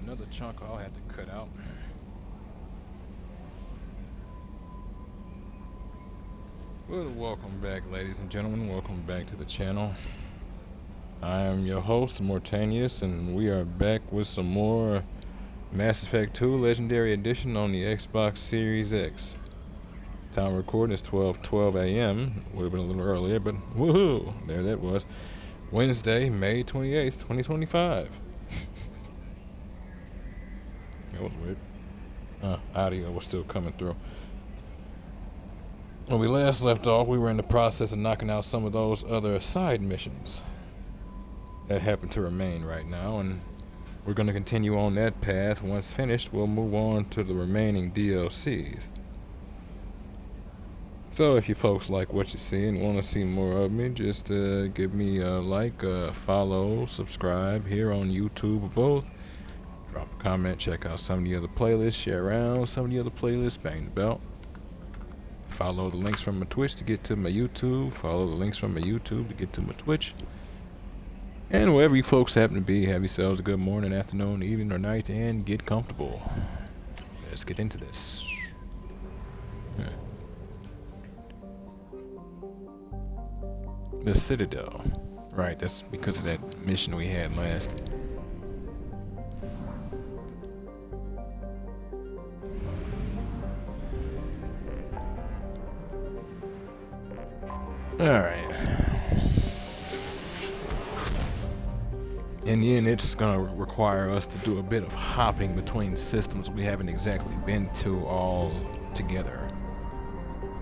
another chunk I'll have to cut out. Well, welcome back, ladies and gentlemen. Welcome back to the channel. I am your host, Mortanius, and we are back with some more Mass Effect 2 Legendary Edition on the Xbox Series X. Time of recording is 12:12 a.m. Would have been a little earlier, but woohoo! There that was. Wednesday, May 28th, 2025. That was weird. Audio was still coming through. When we last left off, we were in the process of knocking out some of those other side missions that happen to remain right now, and we're going to continue on that path. Once finished, we'll move on to the remaining DLCs. So if you folks like what you see and want to see more of me, just give me a like, follow, subscribe here on YouTube or both. Drop a comment, check out some of the other playlists, share around some of the other playlists, bang the bell. Follow the links from my Twitch to get to my YouTube. Follow the links from my YouTube to get to my Twitch. And wherever you folks happen to be, have yourselves a good morning, afternoon, evening, or night, and get comfortable. Let's get into this. The Citadel. Right, that's because of that mission we had last. Alright. In the end, it's going to require us to do a bit of hopping between systems we haven't exactly been to all together,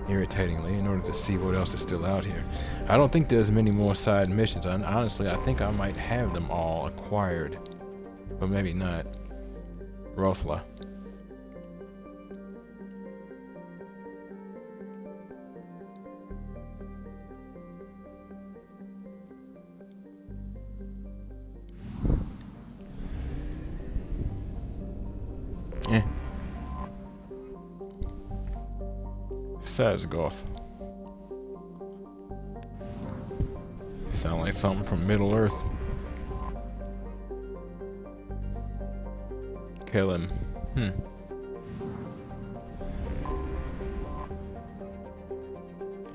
irritatingly, in order to see what else is still out here. I don't think there's many more side missions. Honestly, I think I might have them all acquired, but maybe not. Rothla. Sazgoth. Sound like something from Middle Earth. Kill him.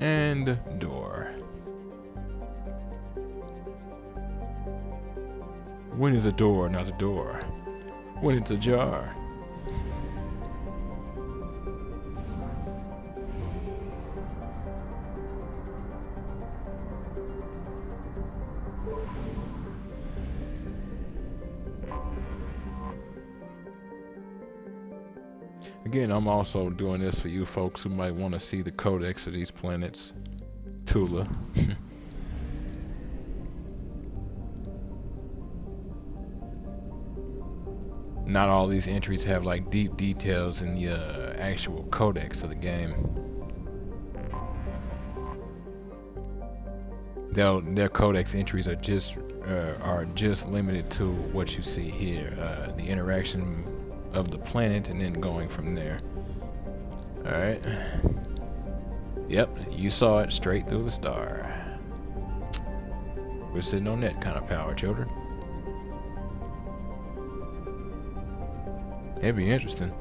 And door. When is a door not a door? When it's ajar. Again, I'm also doing this for you folks who might want to see the codex of these planets. Tula. Not all these entries have like deep details in the actual codex of the game. Their codex entries are just limited to what you see here, the interaction of the planet, and then going from there. Alright. Yep, you saw it straight through the star. We're sitting on that kind of power, children. It'd be interesting.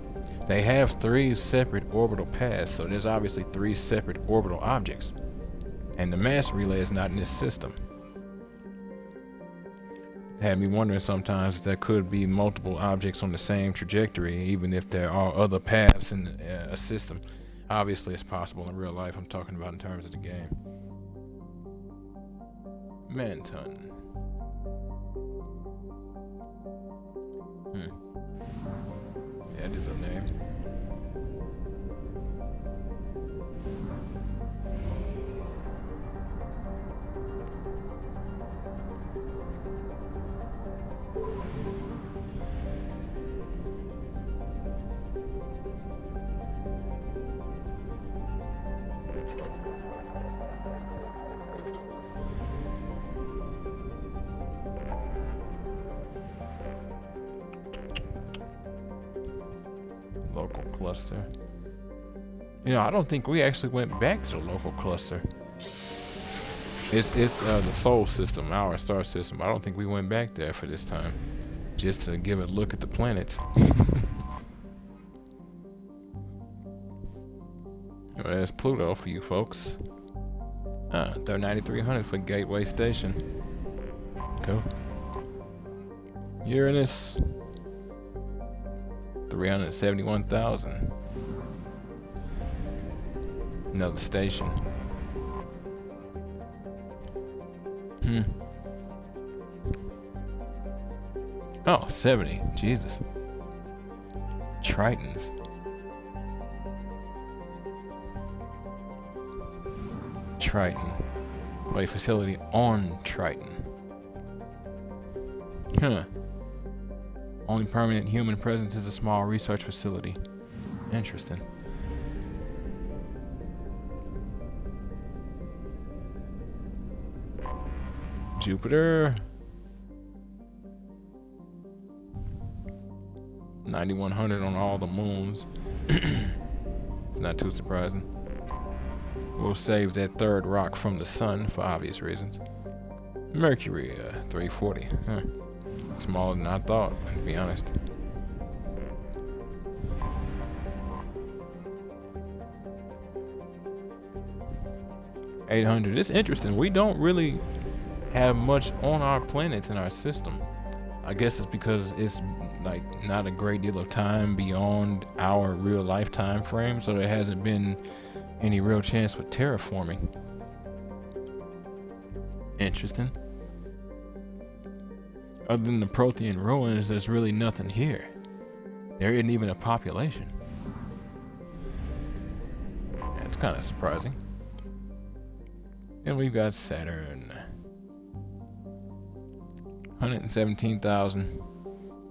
They have 3 separate orbital paths, so there's obviously 3 separate orbital objects. And the mass relay is not in this system. Had me wondering sometimes if there could be multiple objects on the same trajectory, even if there are other paths in a system. Obviously, it's possible in real life. I'm talking about in terms of the game. Manton. That is a name. Local cluster. You know, I don't think we actually went back to the local cluster. It's the Sol system, our star system. I don't think we went back there for this time. just to give a look at the planets. Well, there's Pluto for you folks. 9,300 for Gateway Station. Cool. Uranus, 371,000. Another station. Oh, 70. Jesus. Tritons. Triton. Wait, facility on Triton. Only permanent human presence is a small research facility. Interesting. Jupiter. 9,100 on all the moons. It's not too surprising. We'll save that third rock from the sun for obvious reasons. Mercury, 340. Smaller than I thought, to be honest. $800. It's interesting. We don't really have much on our planets in our system. I guess it's because it's like not a great deal of time beyond our real life time frame, so there hasn't been any real chance for terraforming. Interesting. Other than the Prothean ruins, there's really nothing here. There isn't even a population. That's kind of surprising. Then we've got Saturn. 117,000.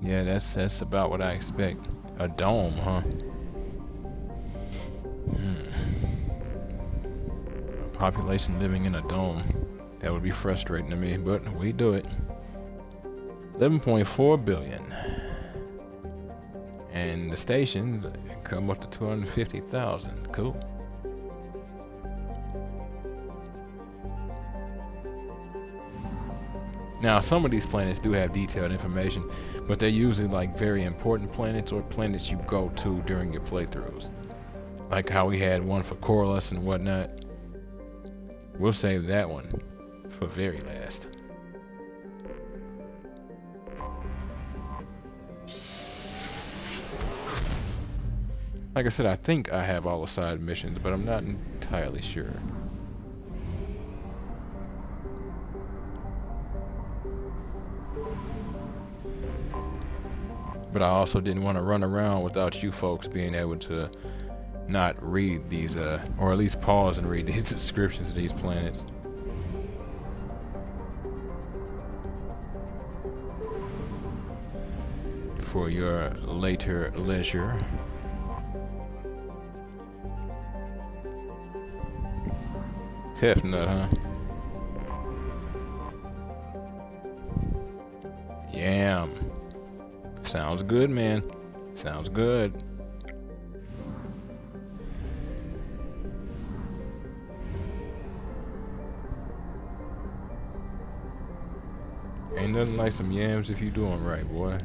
Yeah, that's about what I expect. A dome, huh? A population living in a dome. That would be frustrating to me, but we do it. 11.4 billion. And the stations come up to 250,000. Cool. Now, some of these planets do have detailed information, but they're usually like very important planets or planets you go to during your playthroughs. Like how we had one for Corliss and whatnot. We'll save that one for very last. Like I said, I think I have all the side missions, but I'm not entirely sure. But I also didn't want to run around without you folks being able to not read these, or at least pause and read these descriptions of these planets. For your later leisure. Tef nut, huh? Yam. Sounds good, man. Sounds good. Ain't nothing like some yams if you do them right, boy.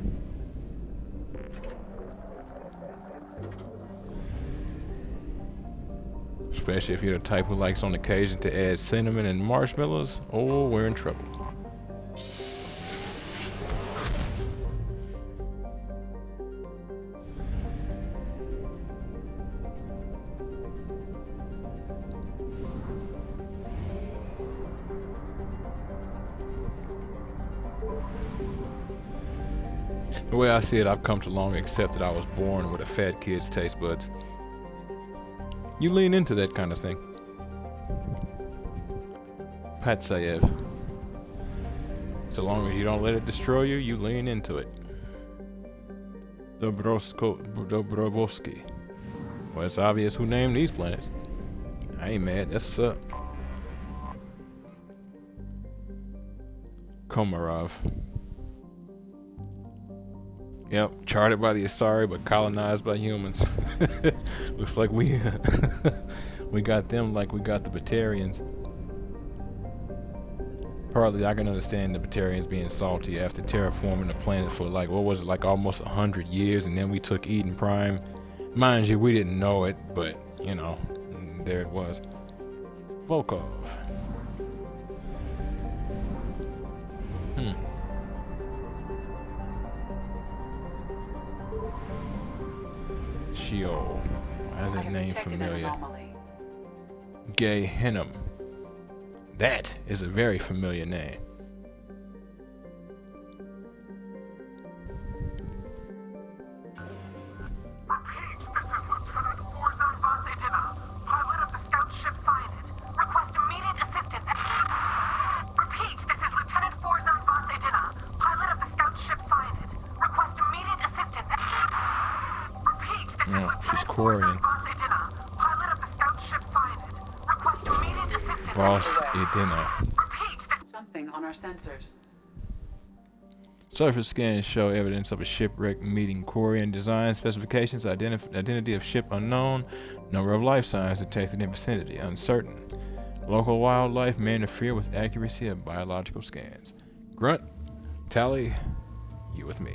Especially if you're the type who likes on occasion to add cinnamon and marshmallows. Oh, we're in trouble. The way I see it, I've come to long accept that I was born with a fat kid's taste buds. You lean into that kind of thing. Patsayev. So long as you don't let it destroy you, you lean into it. Dobrovsky. Well, it's obvious who named these planets. I ain't mad, that's what's up. Komarov. Yep, charted by the Asari, but colonized by humans. Looks like we we got them like we got the Batarians. Partly, I can understand the Batarians being salty after terraforming the planet for like, what was it, like almost 100 years, and then we took Eden Prime. Mind you, we didn't know it, but, you know, there it was. Volkov. Sheol. Why is that name familiar? Gehenna. That is a very familiar name. She's Korean. Voss Edina. Something on our sensors. Surface scans show evidence of a shipwreck meeting Korean design specifications, identity of ship unknown, number of life signs detected in vicinity uncertain. Local wildlife may interfere with accuracy of biological scans. Grunt, Tally, you with me.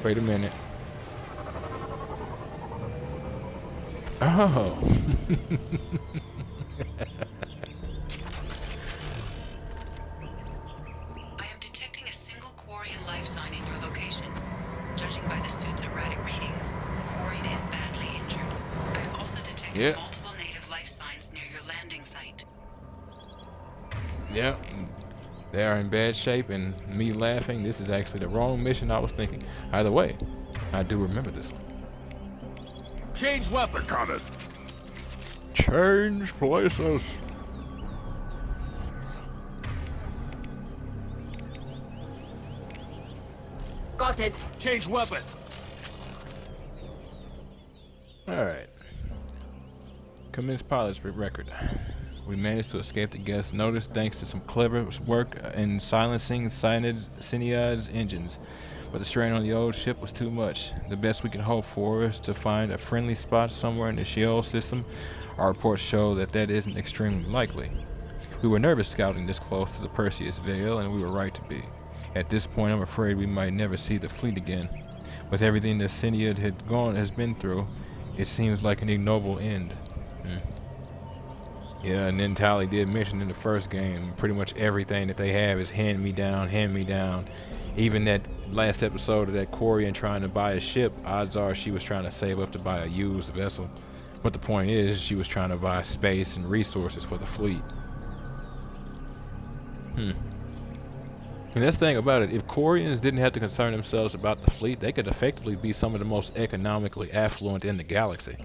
Wait a minute. Oh. I am detecting a single Quarian life sign in your location. Judging by the suit's erratic readings, the Quarian is badly injured. I have also detected multiple native life signs near your landing site. Yeah. They are in bad shape, and me laughing, this is actually the wrong mission I was thinking. Either way, I do remember this one. Change weapon. Got it. Change places. Got it. Change weapon. Alright. Commence pilot's record. We managed to escape the guest notice thanks to some clever work in silencing Syniad's engines. But the strain on the old ship was too much. The best we can hope for is to find a friendly spot somewhere in the Sheol system. Our reports show that that isn't extremely likely. We were nervous scouting this close to the Perseus Veil, and we were right to be. At this point, I'm afraid we might never see the fleet again. With everything that Syniad has been through, it seems like an ignoble end. Yeah, and then Tally did mention in the first game, pretty much everything that they have is hand me down, hand me down. Even that last episode of that Quarian trying to buy a ship, odds are she was trying to save up to buy a used vessel. But the point is, she was trying to buy space and resources for the fleet. And that's the thing about it, if Quarians didn't have to concern themselves about the fleet, they could effectively be some of the most economically affluent in the galaxy.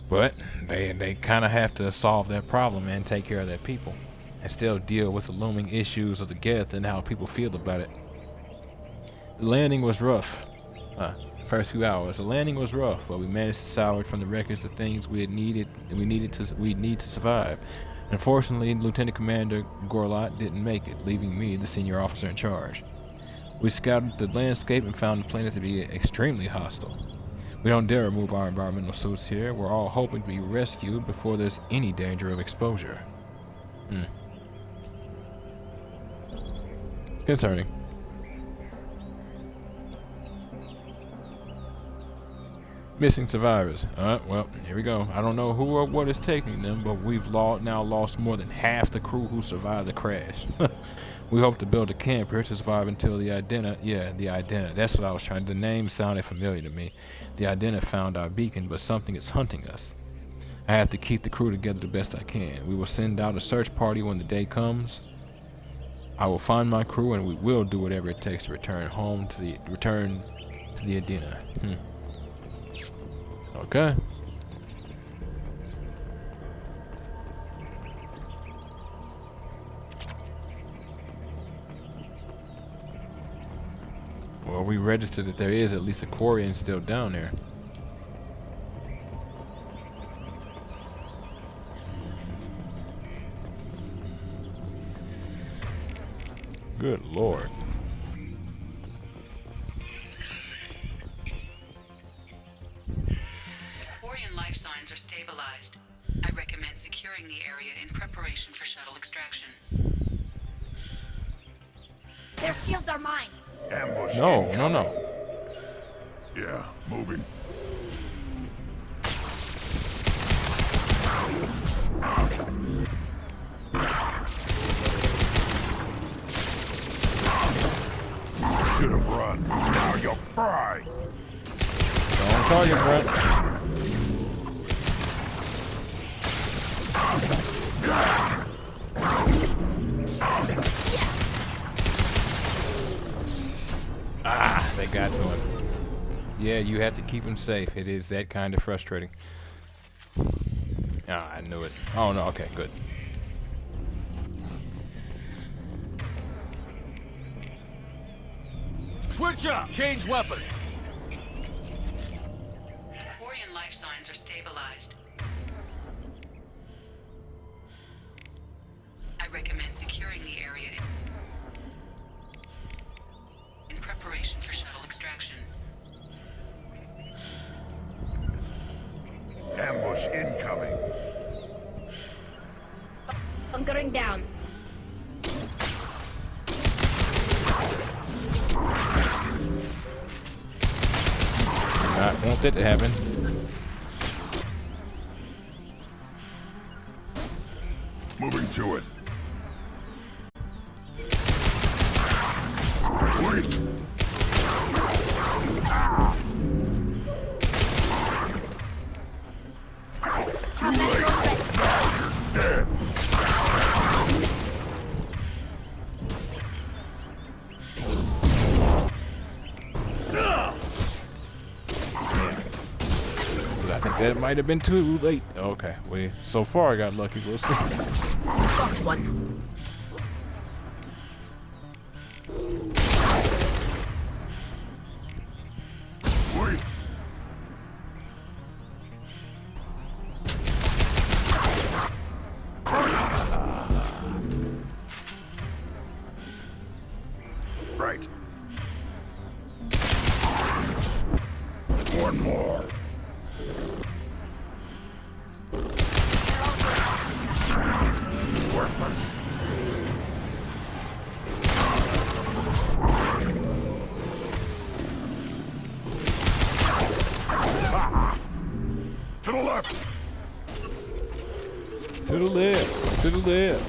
But they kind of have to solve that problem and take care of their people, and still deal with the looming issues of the Geth and how people feel about it. The landing was rough. First few hours, the landing was rough, but we managed to salvage from the wreckage the things we need to survive. Unfortunately, Lieutenant Commander Gorlot didn't make it, leaving me the senior officer in charge. We scouted the landscape and found the planet to be extremely hostile. We don't dare remove our environmental suits here. We're all hoping to be rescued before there's any danger of exposure. Concerning. Missing survivors. Well, here we go. I don't know who or what is taking them, but we've now lost more than half the crew who survived the crash. We hope to build a camp here to survive until the Idena. Yeah, the Idena. That's what I was trying. The name sounded familiar to me. The Idena found our beacon, but something is hunting us. I have to keep the crew together the best I can. We will send out a search party when the day comes. I will find my crew, and we will do whatever it takes to return to the Idena. Okay. Well, we registered that there is at least a Quarian still down there. Good Lord. stabilized. I recommend securing the area in preparation for shuttle extraction. Their shields are mine. Ambush. No, no, no. Yeah, moving. Should have run. Now you'll fry. Don't call you, Brent. Ah, they got to him. Yeah, you have to keep him safe. It is that kind of frustrating. Ah, I knew it. Oh, no, okay, good. Switch up. Change weapon. The Quarian life signs are stabilized. I recommend securing the area in preparation for shuttle extraction. Ambush incoming. Bunkering down. I want that to happen. Moving to it. Wait. Too late. Now you're dead. I think that might have been too late. Okay, so far I got lucky. We'll see. Got one. Wait. Right. One more. Worthless. To the left. To the left. To the left.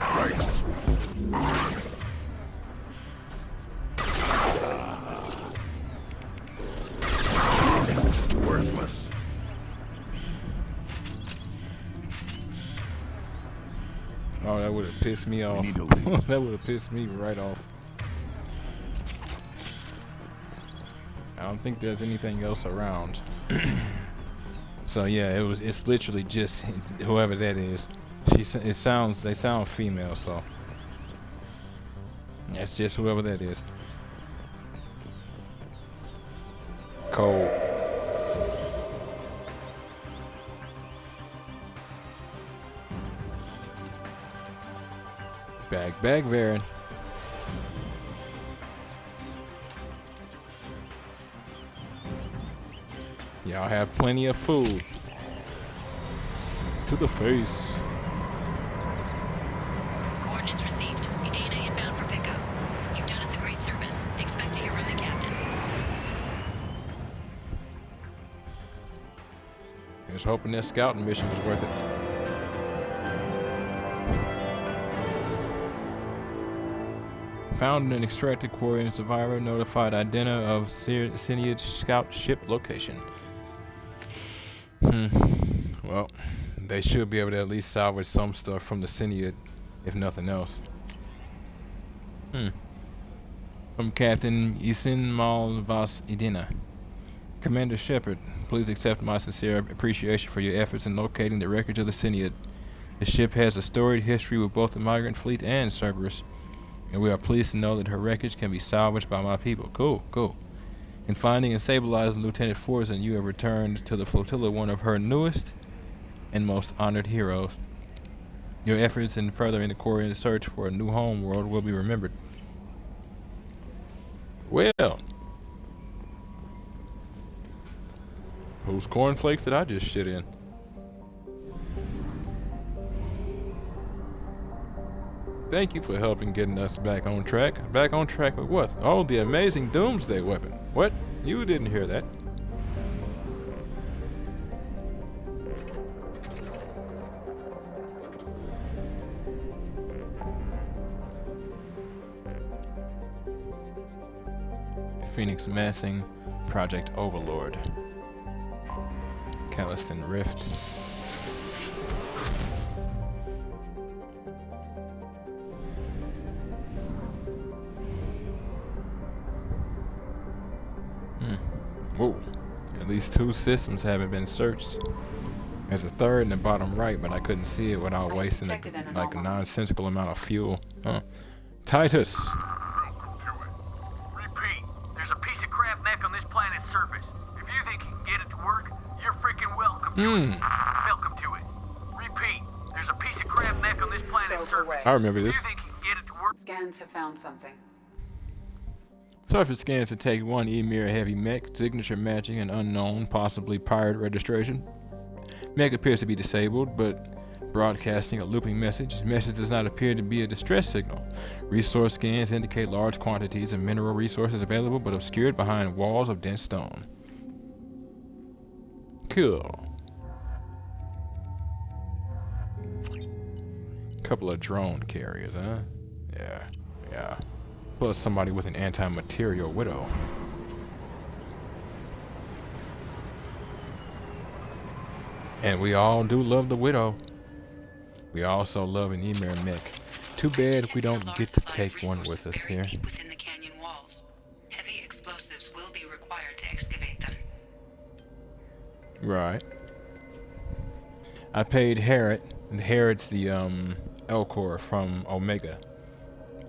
Right. Worthless. Oh, that would have pissed me off. need to leave. That would have pissed me right off. I don't think there's anything else around. So yeah, it's literally just whoever that is. They sound female, so it's just whoever that is. Cold. Back, Varen. Y'all have plenty of food. To the face. Coordinates received. Edina inbound for pickup. You've done us a great service. Expect to hear from the captain. I was hoping that scouting mission was worth it. Found an extracted Quarian survivor, notified Idena of Syniad scout ship location. Well, they should be able to at least salvage some stuff from the Syniad, if nothing else. From Captain Isin Mal Vas Idena. Commander Shepard, please accept my sincere appreciation for your efforts in locating the wreckage of the Syniad. The ship has a storied history with both the migrant fleet and Cerberus, and we are pleased to know that her wreckage can be salvaged by my people. Cool. In finding and stabilizing Lieutenant Forzen, you have returned to the flotilla one of her newest and most honored heroes. Your efforts in furthering the Quarian search for a new home world will be remembered. Well, Whose cornflakes did I just shit in? Thank you for helping getting us back on track. Back on track with what? Oh, the amazing doomsday weapon. What? You didn't hear that. Phoenix Massing, Project Overlord. Caliston Rift. Whoa. At least 2 systems haven't been searched. There's a third in the bottom right, but I couldn't see it without wasting a nonsensical amount of fuel. Huh. Titus. Welcome to it. Repeat, there's a piece of crap mech on this planet's surface. If you think you can get it to work, you're freaking welcome to it. Welcome to it. Repeat, there's a piece of crap mech on this planet's surface. I remember this. If you think you can get it to work. Scans have found something. Surface scans detect 1 Emir heavy mech, signature matching an unknown, possibly pirate registration. Mech appears to be disabled, but broadcasting a looping message. Message does not appear to be a distress signal. Resource scans indicate large quantities of mineral resources available, but obscured behind walls of dense stone. Cool. Couple of drone carriers, huh? Yeah. Plus somebody with an anti-material widow. And we all do love the widow. We also love an Emir mech. Too bad we don't get to take one with us here. Deep within the canyon walls. Heavy explosives will be required to excavate them. Right. I paid Herod, and Herod's the Elcor from Omega,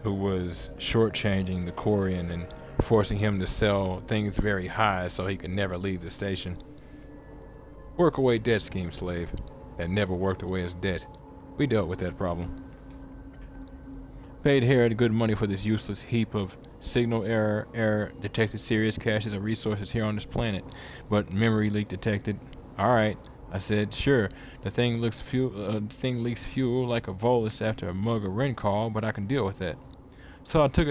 who was shortchanging the Quarian and forcing him to sell things very high so he could never leave the station. Work away debt scheme, slave. That never worked away his debt. We dealt with that problem. Paid Herod good money for this useless heap of signal error detected serious caches of resources here on this planet, but memory leak detected. Alright, I said, sure, the thing leaks fuel like a Volus after a mug of Ren call, but I can deal with that. So I took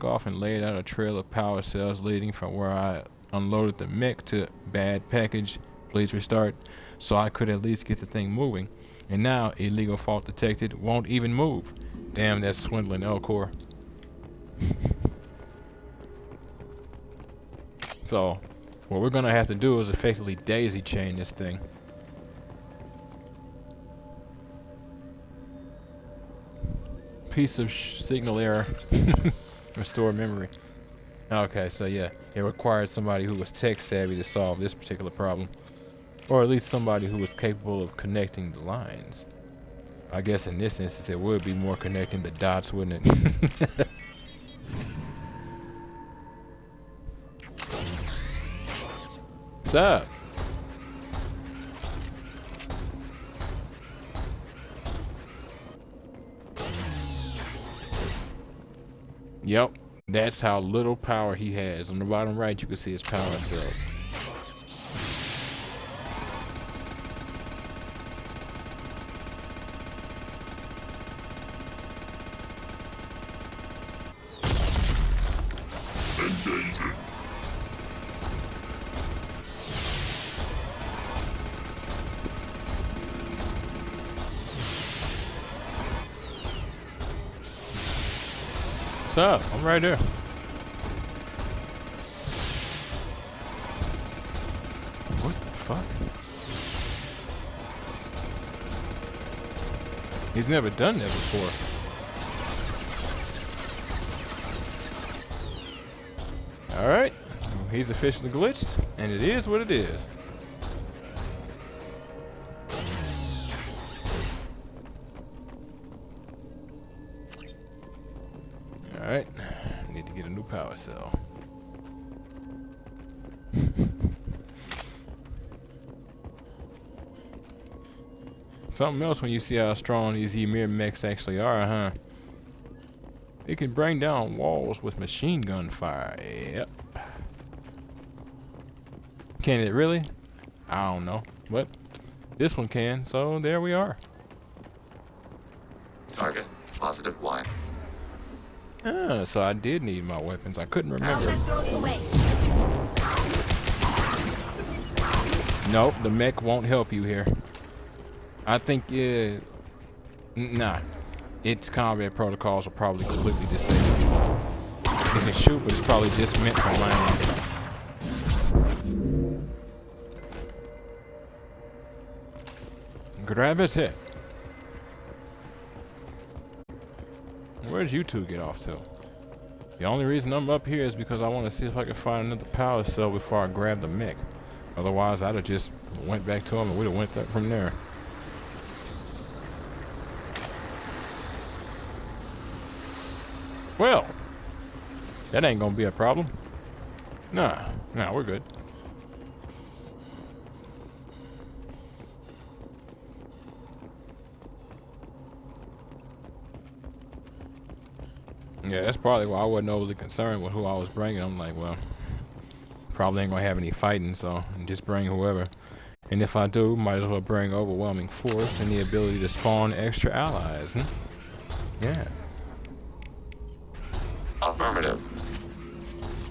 off and laid out a trail of power cells leading from where I unloaded the mech to bad package, please restart, so I could at least get the thing moving. And now, illegal fault detected, won't even move. Damn, that's swindling Elcor. So, what we're gonna have to do is effectively daisy chain this thing. Piece of signal error. Restore memory. Okay, so yeah, it required somebody who was tech savvy to solve this particular problem. Or at least somebody who was capable of connecting the lines. I guess in this instance it would be more connecting the dots, wouldn't it? What's up? Yep, that's how little power he has. On the bottom right you can see his power cells. What's up? I'm right there. What the fuck? He's never done that before. Alright. He's officially glitched, and it is what it is. Alright, need to get a new power cell. Something else when you see how strong these Ymir mechs actually are, huh? They can bring down walls with machine gun fire. Yep. Can it really? I don't know, but this one can, so there we are. Target, positive Y. So I did need my weapons. I couldn't remember. Let's throw it away. Nope, the mech won't help you here. I think, nah. Its combat protocols are probably completely disabled. It can shoot, but it's probably just meant for landing. Gravity. Where'd you two get off to? The only reason I'm up here is because I want to see if I can find another power cell before I grab the mech. Otherwise, I'd have just went back to him and we'd have went from there. Well, that ain't gonna be a problem. Nah, we're good. Yeah, that's probably why I wasn't overly concerned with who I was bringing. I'm like, well, probably ain't gonna have any fighting, so just bring whoever. And if I do, might as well bring overwhelming force and the ability to spawn extra allies. Yeah. Affirmative.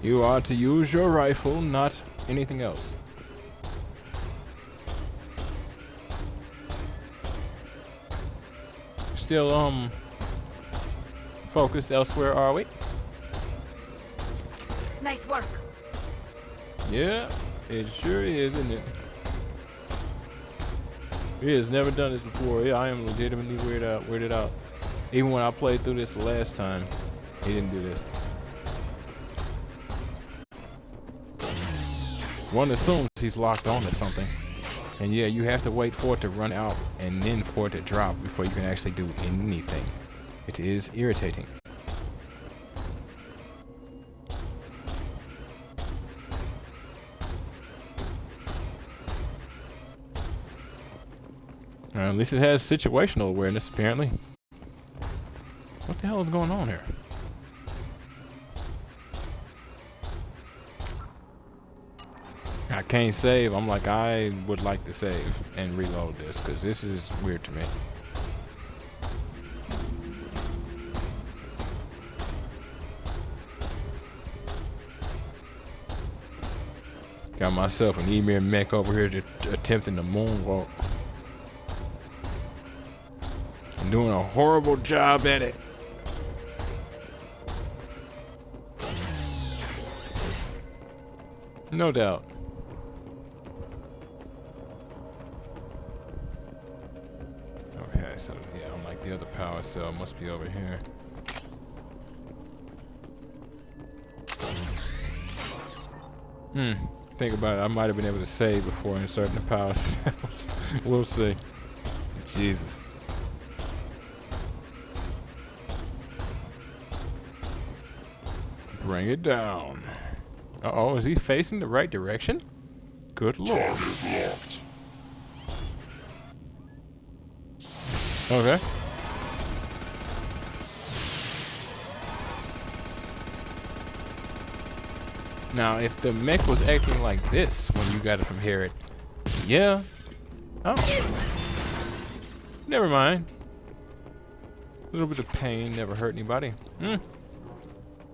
You are to use your rifle, not anything else. Still, focused elsewhere, are we? Nice work. Yeah, it sure is, isn't it? He has never done this before. Yeah, I am legitimately weirded out. Even when I played through this the last time, he didn't do this. One assumes he's locked on to something. And yeah, you have to wait for it to run out and then for it to drop before you can actually do anything. It is irritating. At least it has situational awareness, apparently. What the hell is going on here? I can't save. I'm like, I would like to save and reload this because this is weird to me. Got myself an Emir mech over here attempting to moonwalk. I'm doing a horrible job at it. No doubt. Okay, so yeah, unlike the other power cell, must be over here. Think about it, I might have been able to save before inserting the power cells. We'll see. Jesus. Bring it down. Uh-oh, is he facing the right direction? Good lord. Locked. Okay. Now, if the mech was acting like this when you got it from here, yeah. Oh. Never mind. A little bit of pain never hurt anybody.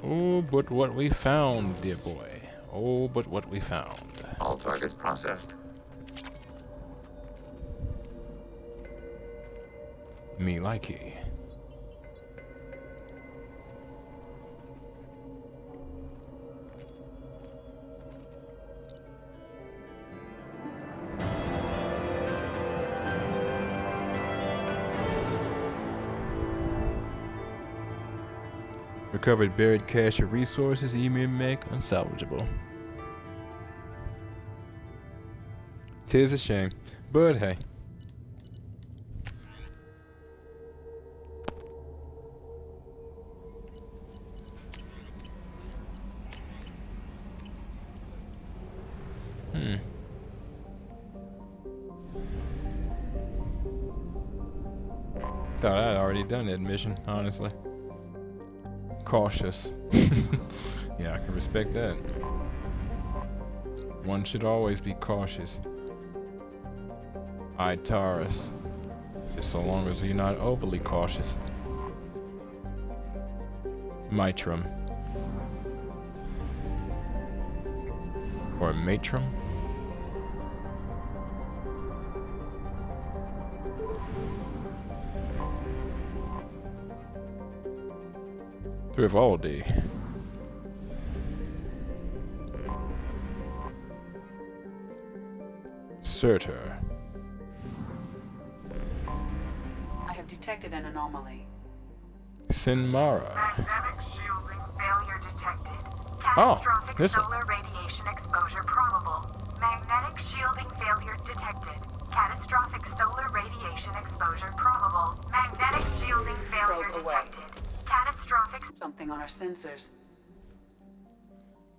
Oh, but what we found, dear boy. Oh, but what we found. All targets processed. Me likey. Recovered buried cache of resources, Emir mech, unsalvageable. 'Tis a shame, but hey. Thought I'd already done that mission, honestly. Cautious. Yeah, I can respect that. One should always be cautious. Taurus. Just so long as you're not overly cautious. Mitrum. Or Matrum. Thrivaldi. Surtur. I have detected an anomaly. Sinmara. Magnetic shielding failure detected. Oh, Catastrophic this one. solar radiation exposure probable. Magnetic shielding failure detected. Catastrophic solar radiation exposure probable. Magnetic shielding failure Probe away. detected. Catastrophic Something on our sensors.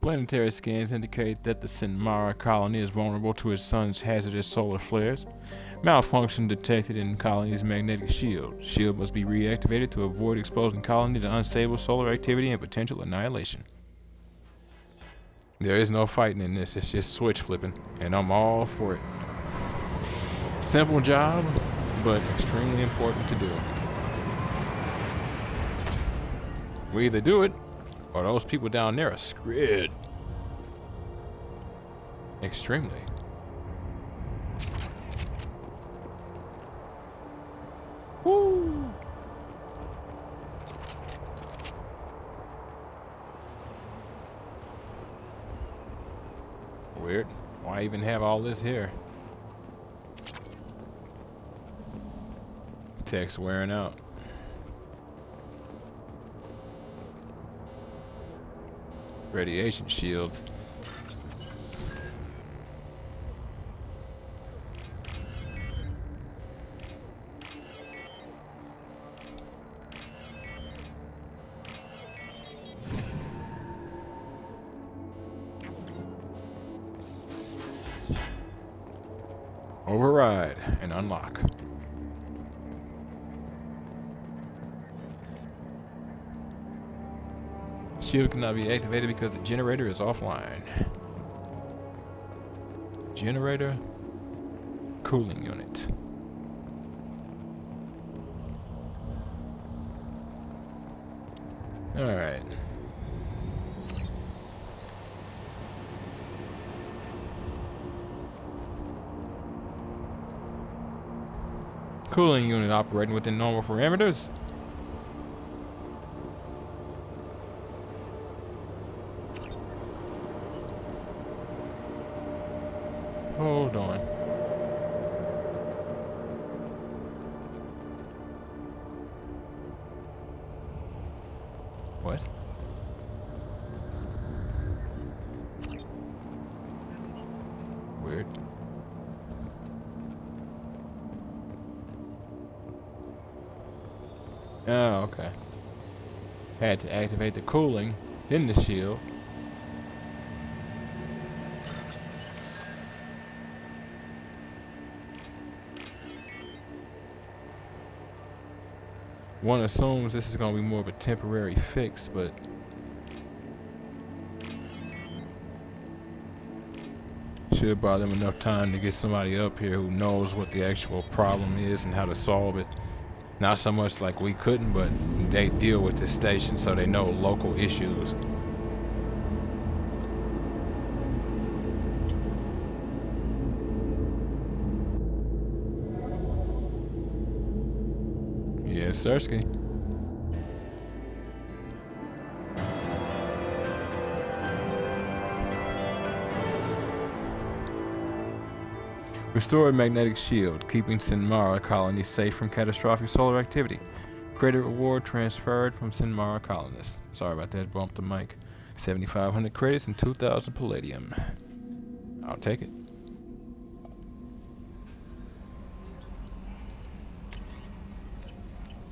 Planetary scans indicate that the Sinmara colony is vulnerable to its sun's hazardous solar flares. Malfunction detected in colony's magnetic shield. Shield must be reactivated to avoid exposing colony to unstable solar activity and potential annihilation. There is no fighting in this, it's just switch flipping, and I'm all for it. Simple job, but extremely important to do. We either do it, or those people down there are screwed. Extremely. Woo! Weird. Why even have all this here? Text wearing out. Radiation shields. Override and unlock. Shield cannot be activated because the generator is offline. Generator, cooling unit. All right. Cooling unit operating within normal parameters. Hold on. What? Weird. Oh, okay. Had to activate the cooling in the shield. One assumes this is going to be more of a temporary fix, but should buy them enough time to get somebody up here who knows what the actual problem is and how to solve it. Not so much like we couldn't, but they deal with the station, so they know local issues. Yes, Sirski. Restore magnetic shield, keeping Sinmara colony safe from catastrophic solar activity. Credit reward transferred from Sinmara colonists. Sorry about that, bumped the mic. 7,500 credits and 2,000 palladium. I'll take it.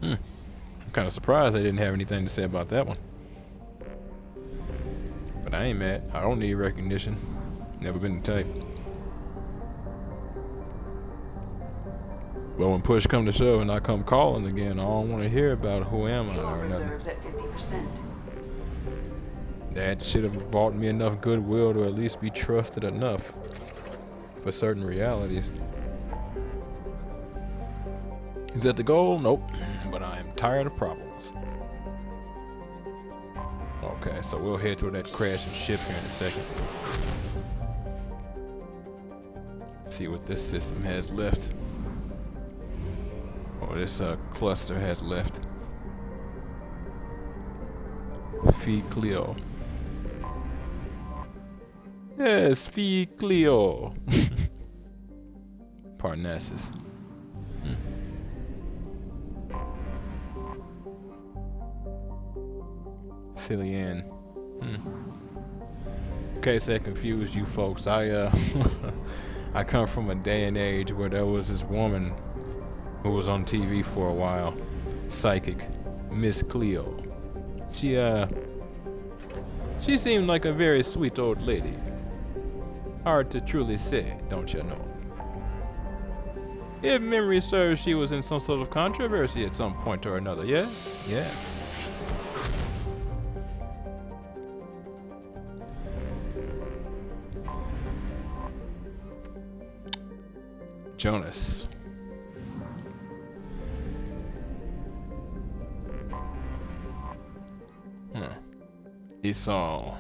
I'm kind of surprised they didn't have anything to say about that one. But I ain't mad. I don't need recognition. Never been the type. But when push come to shove and I come calling again, I don't want to hear about who am I Fuel or nothing. reserves at 50%. That should have bought me enough goodwill to at least be trusted enough for certain realities. Is that the goal? Nope. But I am tired of problems. Okay, so we'll head to that crashing ship here in a second. See what this system has left. Or this cluster has left. Feed Cleo. Yes, Feed Cleo. Parnassus. Cillian. In case that confused you folks, I I come from a day and age where there was this woman who was on TV for a while, psychic, Miss Cleo. She seemed like a very sweet old lady. Hard to truly say, don't you know? If memory serves, she was in some sort of controversy at some point or another, yeah? Yeah. Jonas. Esau.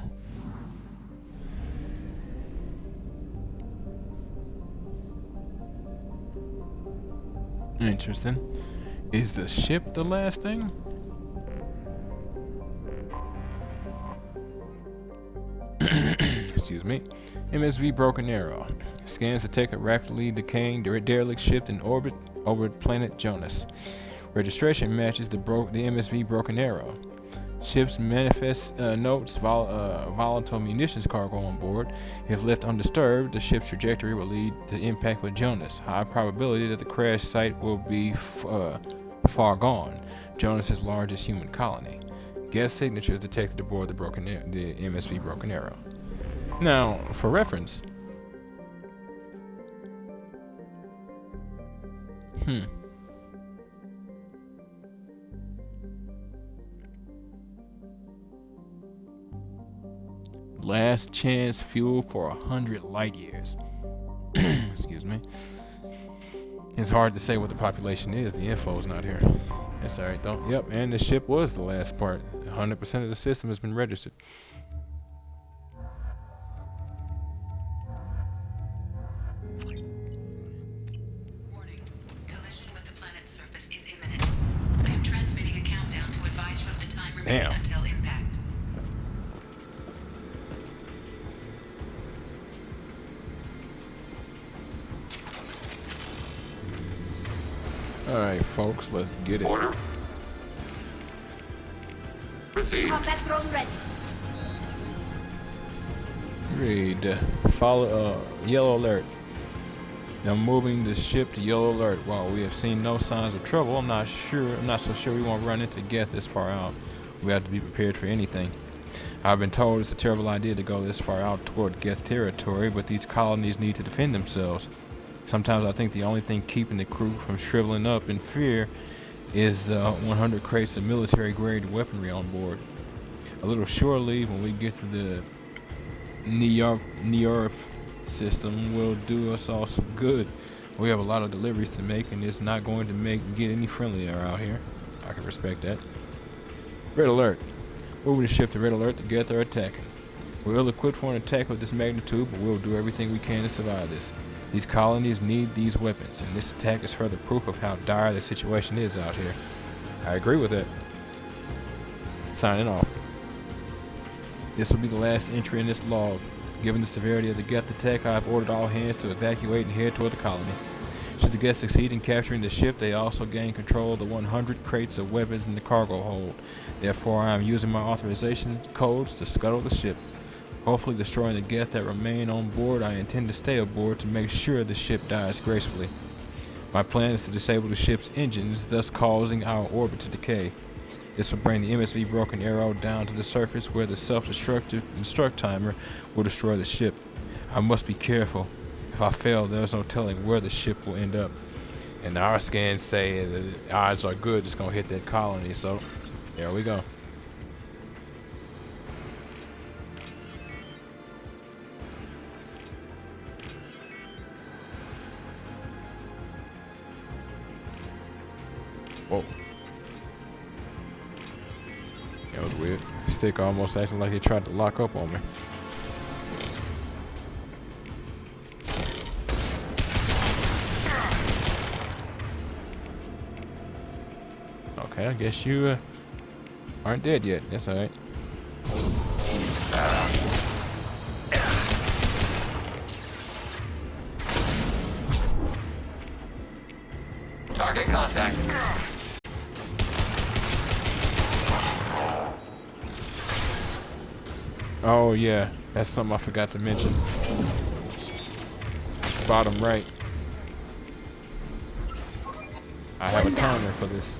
Interesting. Is the ship the last thing? Excuse me. MSV Broken Arrow. Scans detect a rapidly decaying derelict ship in orbit over planet Jonas. Registration matches the MSV Broken Arrow. Ship's manifest notes volatile munitions cargo on board. If left undisturbed, the ship's trajectory will lead to impact with Jonas. High probability that the crash site will be far gone. Jonas's largest human colony. Guest signatures detected aboard the MSV Broken Arrow. Now, for reference. Last chance fuel for 100 light years. Excuse me. It's hard to say what the population is. The info is not here. That's alright though. Yep, and the ship was the last part. 100% of the system has been registered. Warning. Collision with the planet's surface is imminent. I am transmitting a countdown to advise you of the time remaining until impact. Alright, folks, let's get it. Order. Proceed. Combat drone ready. Read. Follow yellow alert. Now moving the ship to yellow alert. While we have seen no signs of trouble, I'm not so sure we won't run into Geth this far out. We have to be prepared for anything. I've been told it's a terrible idea to go this far out toward Geth territory, but these colonies need to defend themselves. Sometimes I think the only thing keeping the crew from shriveling up in fear is the 100 crates of military-grade weaponry on board. A little shore leave when we get to the Nearf system will do us all some good. We have a lot of deliveries to make, and it's not going to get any friendlier out here. I can respect that. Red alert. Moving the ship to red alert. The Geth are attacking. We're ill-equipped for an attack of this magnitude, but we'll do everything we can to survive this. These colonies need these weapons, and this attack is further proof of how dire the situation is out here. I agree with that. Signing off. This will be the last entry in this log. Given the severity of the Geth attack, I have ordered all hands to evacuate and head toward the colony. Should the Geth succeed in capturing the ship, they also gain control of the 100 crates of weapons in the cargo hold. Therefore, I am using my authorization codes to scuttle the ship. Hopefully destroying the Geth that remain on board. I intend to stay aboard to make sure the ship dies gracefully. My plan is to disable the ship's engines, thus causing our orbit to decay. This will bring the MSV Broken Arrow down to the surface where the self-destruct timer will destroy the ship. I must be careful. If I fail, there's no telling where the ship will end up. And our scans say that the odds are good it's going to hit that colony, so there we go. That was weird. Stick almost acting like he tried to lock up on me. Okay, I guess you aren't dead yet. That's alright. Target contact. Oh yeah, that's something I forgot to mention. Bottom right. I have a timer for this.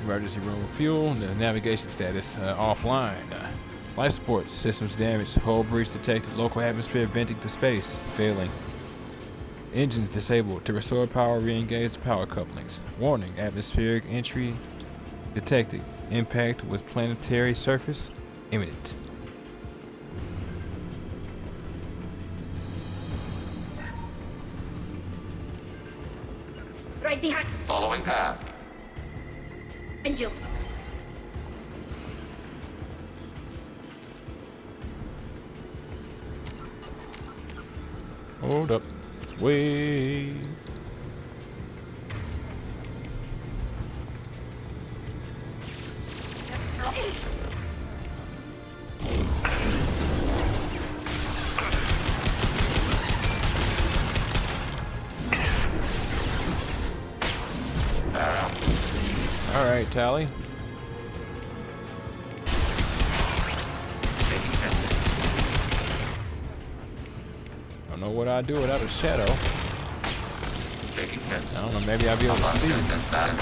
Emergency room fuel. The navigation status offline. Life support systems damaged. Hull breach detected. Local atmosphere venting to space failing. Engines disabled. To restore power, re-engage the power couplings. Warning: atmospheric entry detected. Impact with planetary surface imminent. Right behind Following path. you. Hold up. Wait. All right, Tally. Don't know what I'd do without a shadow. Taking hits. I don't know. Maybe I'll be able to see. Back.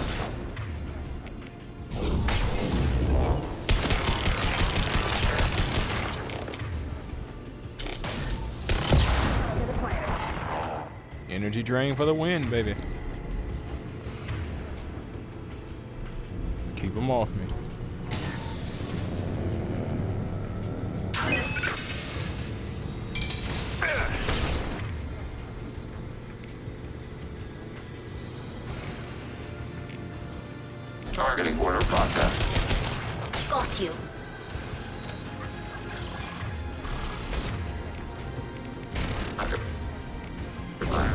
Energy drain for the win, baby. Keep them off me. Targeting order process. Got you. Under fire.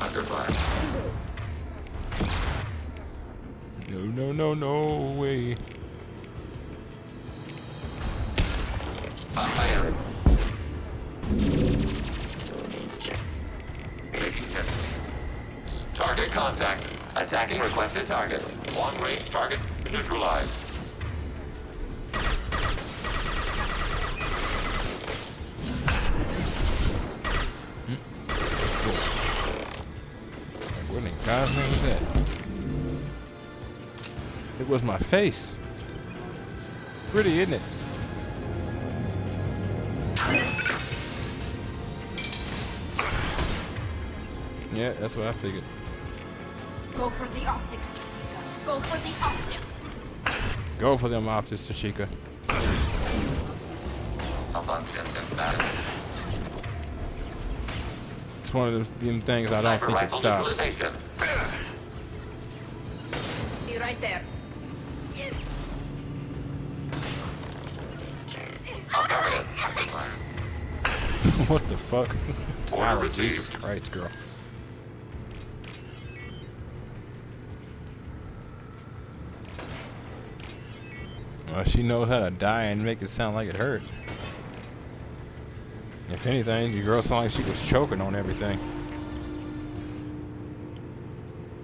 Under fire. No way. Fire. Taking hit. Target contact. Attacking requested target. Long range target neutralized. What in God's name is that? It was my face. Pretty, isn't it? Yeah, that's what I figured. Go for the optics, Tachika. Go for the optics. Go for them optics, Tachika. It's one of them things I don't think it stops. Be right there. What the fuck? Tyler, received. Jesus Christ, girl. Well, she knows how to die and make it sound like it hurt. If anything, the girl sounded like she was choking on everything.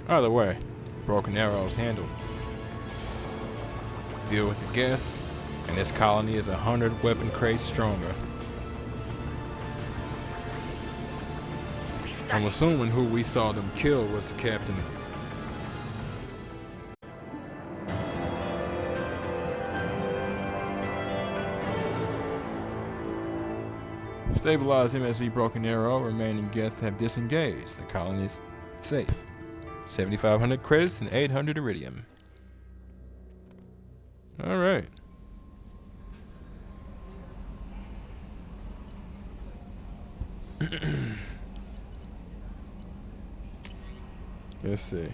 Either way, broken arrows handled. Deal with the Geth, and this colony is 100 weapon crates stronger. I'm assuming who we saw them kill was the captain. Stabilized MSV Broken Arrow. Remaining Geth have disengaged. The colony is safe. 7,500 credits and 800 iridium. All right. Let's see.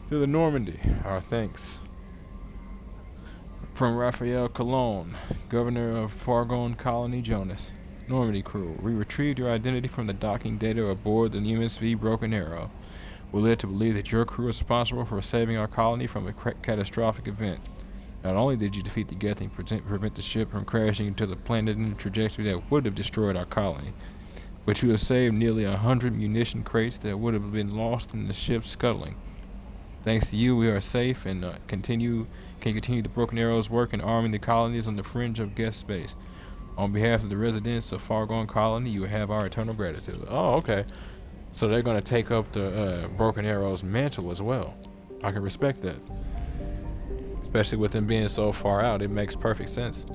To the Normandy, our thanks. From Raphael Cologne, Governor of Fargon Colony, Jonas. Normandy crew, we retrieved your identity from the docking data aboard the MSV Broken Arrow. We're led to believe that your crew is responsible for saving our colony from a catastrophic event. Not only did you defeat the Geth and prevent the ship from crashing into the planet in a trajectory that would have destroyed our colony, but you have saved nearly 100 munition crates that would have been lost in the ship's scuttling. Thanks to you, we are safe and can continue the Broken Arrow's work in arming the colonies on the fringe of Geth space. On behalf of the residents of Fargon Colony, you have our eternal gratitude. Oh, okay. So they're going to take up the Broken Arrow's mantle as well. I can respect that. Especially with them being so far out, it makes perfect sense.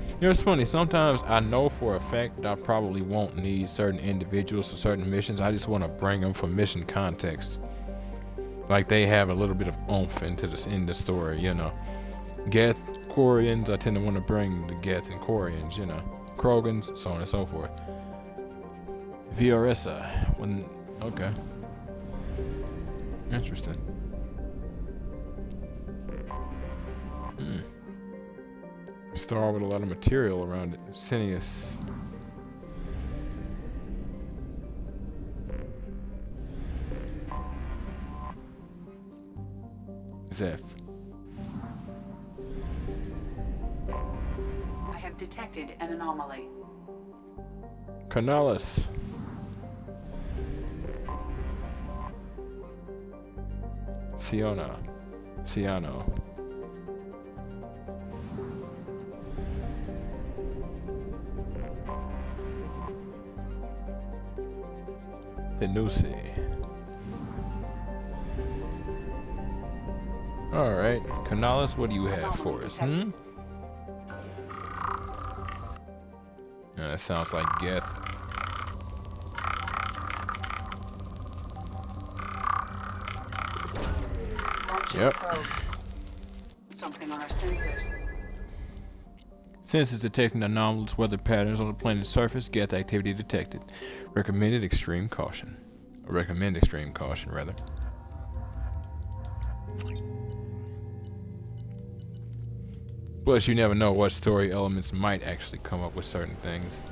You know, it's funny, sometimes I know for a fact I probably won't need certain individuals for certain missions. I just want to bring them for mission context. Like they have a little bit of oomph into this in the story, you know. Geth, Quarians, I tend to want to bring the Geth and Quarians, you know. Krogans, so on and so forth. Vioressa, okay. Interesting. Star with a lot of material around it. Cineus. Zeph. I have detected an anomaly. Canalis. Ciano. Denusi. Alright, Canalis, what do you have for us? That sounds like Geth. Yep. Something on our sensors. Sensors detecting anomalous weather patterns on the planet's surface. Geth activity detected. Recommend extreme caution, rather. Plus, you never know what story elements might actually come up with certain things.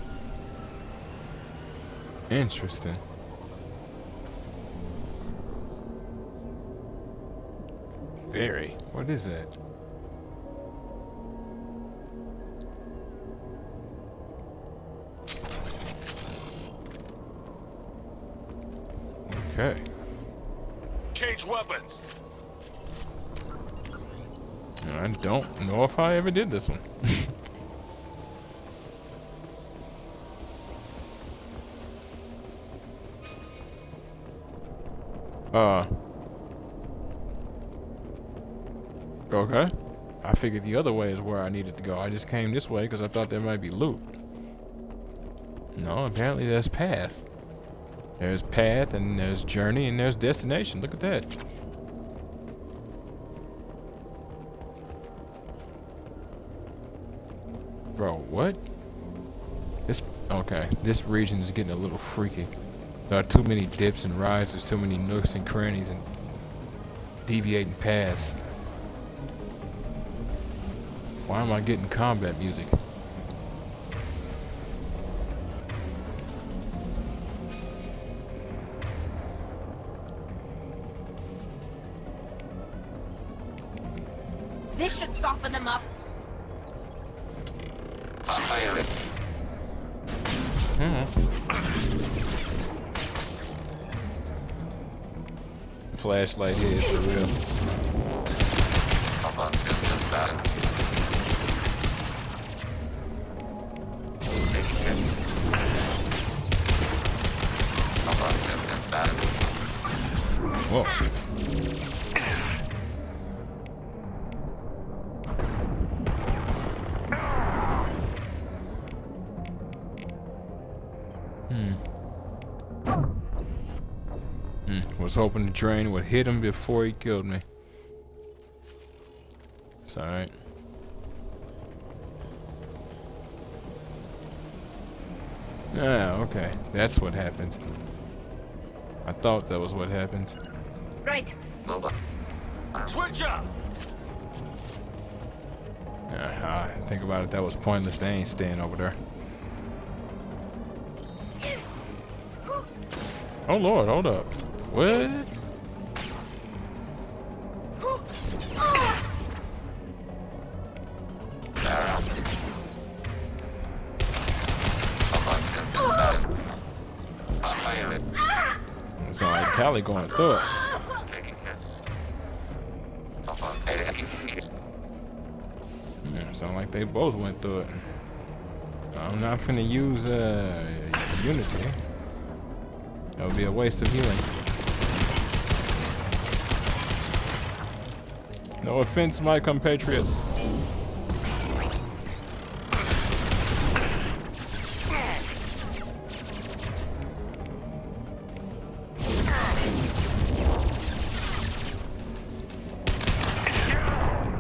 Interesting. Very. What is that? Okay. Change weapons. I don't know if I ever did this one. Okay. I figured the other way is where I needed to go. I just came this way because I thought there might be loot. No, apparently there's path. There's path, and there's journey, and there's destination. Look at that. Bro, what? Okay, this region is getting a little freaky. There are too many dips and rides, there's too many nooks and crannies and deviating paths. Why am I getting combat music? This should soften them up. I am it. Flashlight here is for real. I'm on just that. Whoa. was hoping the drain would hit him before he killed me. It's alright. Ah, okay. That's what happened. I thought that was what happened. Right. Switch up! Think about it, that was pointless. They ain't staying over there. Oh Lord, hold up. What? It's like Tally going through it. Yeah, sound like they both went through it. I'm not finna use Unity. That would be a waste of healing. No offense, my compatriots.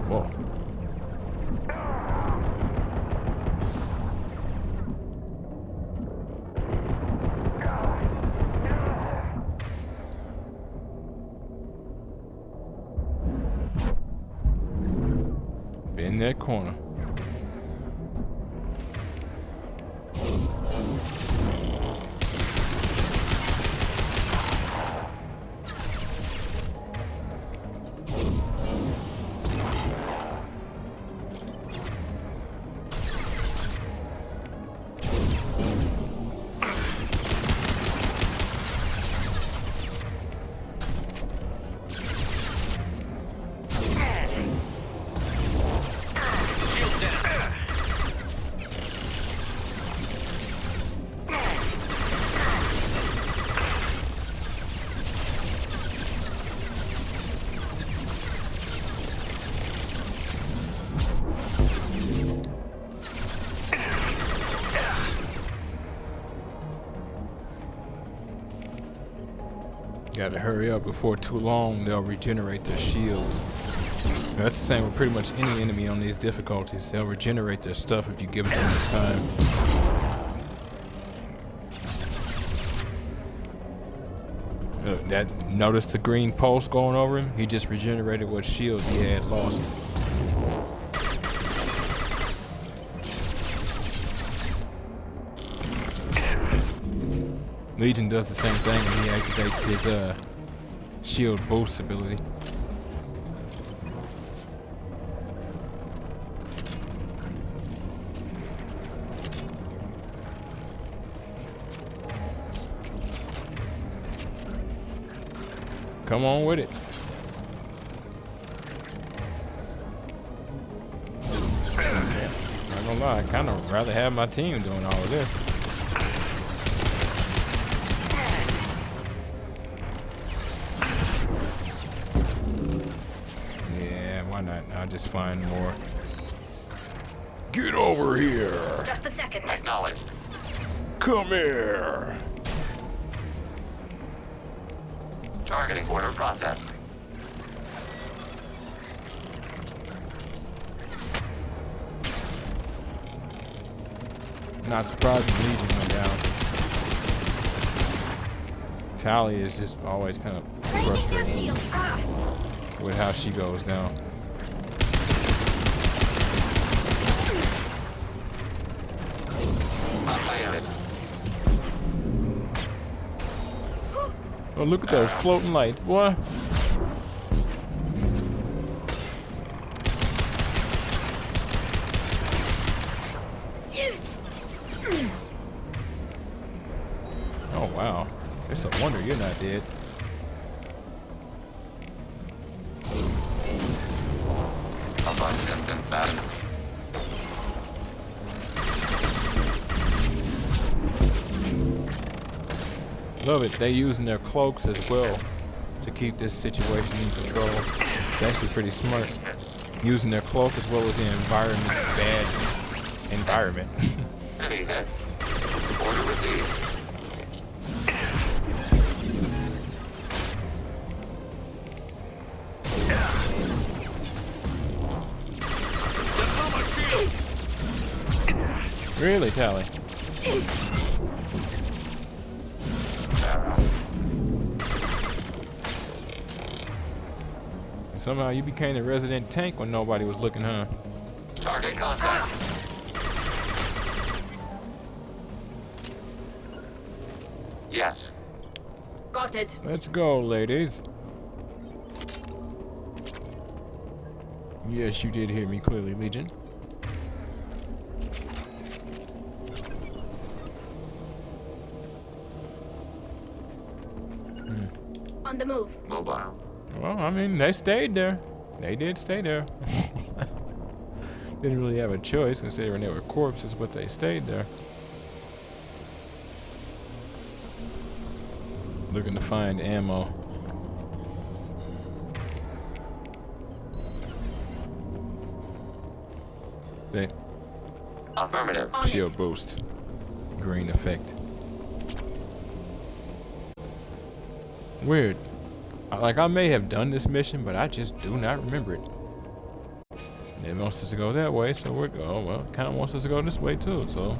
Whoa. In that corner. Gotta hurry up before too long, they'll regenerate their shields. That's the same with pretty much any enemy on these difficulties. They'll regenerate their stuff if you give it them the time. Notice the green pulse going over him? He just regenerated what shields he had lost. Legion does the same thing when he activates his shield boost ability. Come on with it. Not gonna lie, I kind of rather have my team doing all of this. I'll just find more. Get over here! Just a second. Acknowledged. Come here! Targeting order processed. Not surprised when Legion went down. Tally is just always kind of frustrating with how she goes down. Oh, look at those floating lights, boy. Oh, wow. It's a wonder you're not dead. Love it. They're using their cloaks as well to keep this situation in control. It's actually pretty smart. Using their cloak as well as the environment's bad environment. Order received. Really, Tally? Somehow you became the resident tank when nobody was looking, huh? Target contact. Yes. Got it. Let's go, ladies. Yes, you did hear me clearly, Legion. On the move. Mobile. Well, I mean, they stayed there. They did stay there. Didn't really have a choice considering they were corpses, but they stayed there. Looking to find ammo. See? Affirmative. On Shield it. boost. Green effect. Weird. Like, I may have done this mission, but I just do not remember it. It wants us to go that way, so we're going. Well, it kind of wants us to go this way, too, so.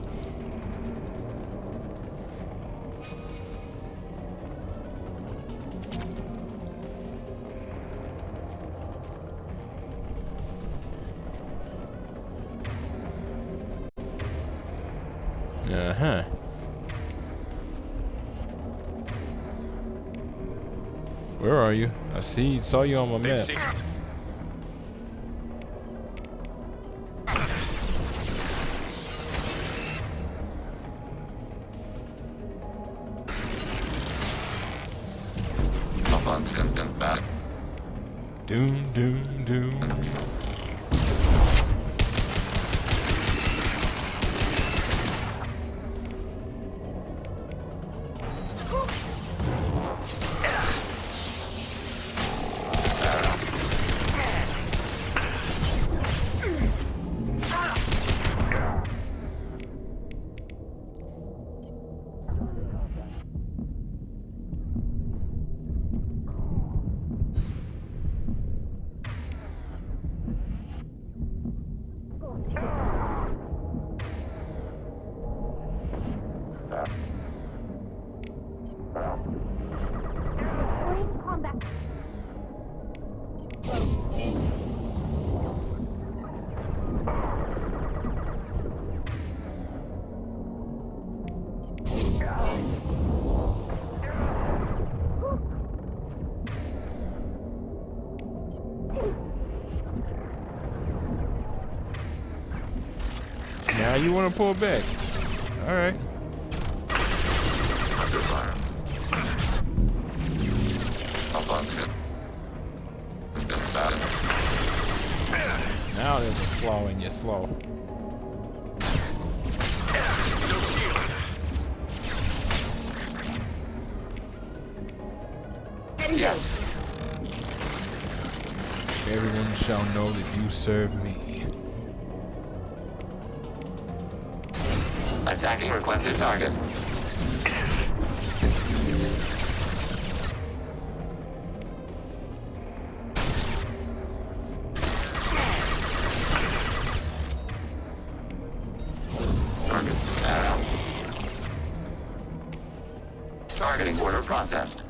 Uh-huh. Where are you? I saw you on my map. Doom, doom, doom. Combat. Now you want to pull back. All right. Under fire. Up on him. Now there's a flaw in your slow. Yes. Everyone shall know that you serve me. Attacking requested target. Target arrow. Targeting order processed.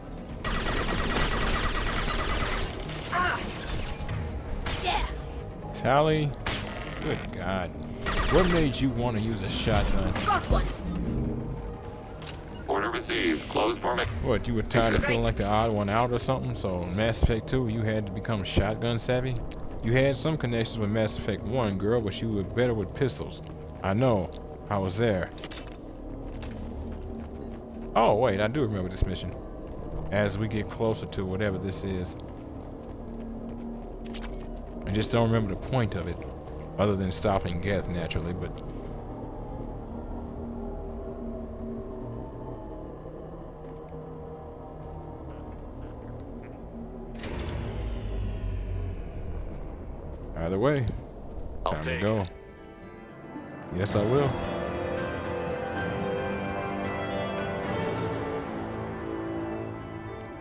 Tally, good God. What made you want to use a shotgun? Got one. Order received. Close formation. What, you were tired of feeling like the odd one out or something? So in Mass Effect 2, you had to become shotgun savvy? You had some connections with Mass Effect 1, girl, but you were better with pistols. I know. I was there. Oh, wait, I do remember this mission. As we get closer to whatever this is. I just don't remember the point of it. Other than stopping Geth, naturally, but... Either way, time to go. Yes, I will.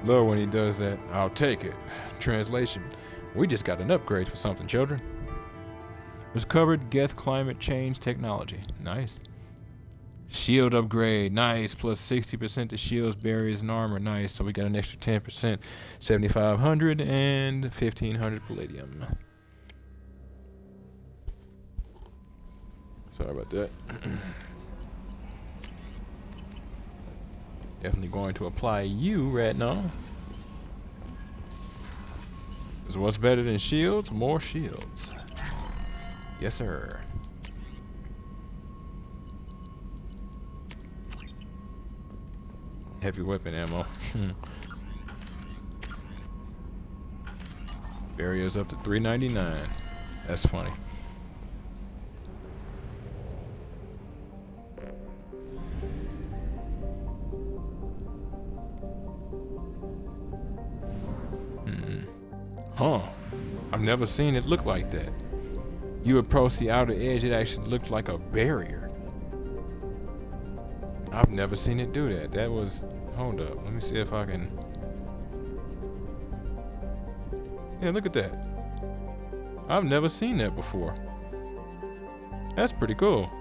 Love when he does that. I'll take it. Translation. We just got an upgrade for something, children. Discovered Geth climate change technology. Nice. Shield upgrade, nice. Plus 60% to shields, barriers, and armor, nice. So we got an extra 10%, 7,500 and 1,500 palladium. Sorry about that. Definitely going to apply you right now. Because what's better than shields? More shields. Yes, sir. Heavy weapon ammo. Barriers up to $3.99. That's funny. Huh. I've never seen it look like that. You approach the outer edge, it actually looks like a barrier. I've never seen it do that. That was... Hold up. Let me see if I can... Yeah, look at that. I've never seen that before. That's pretty cool.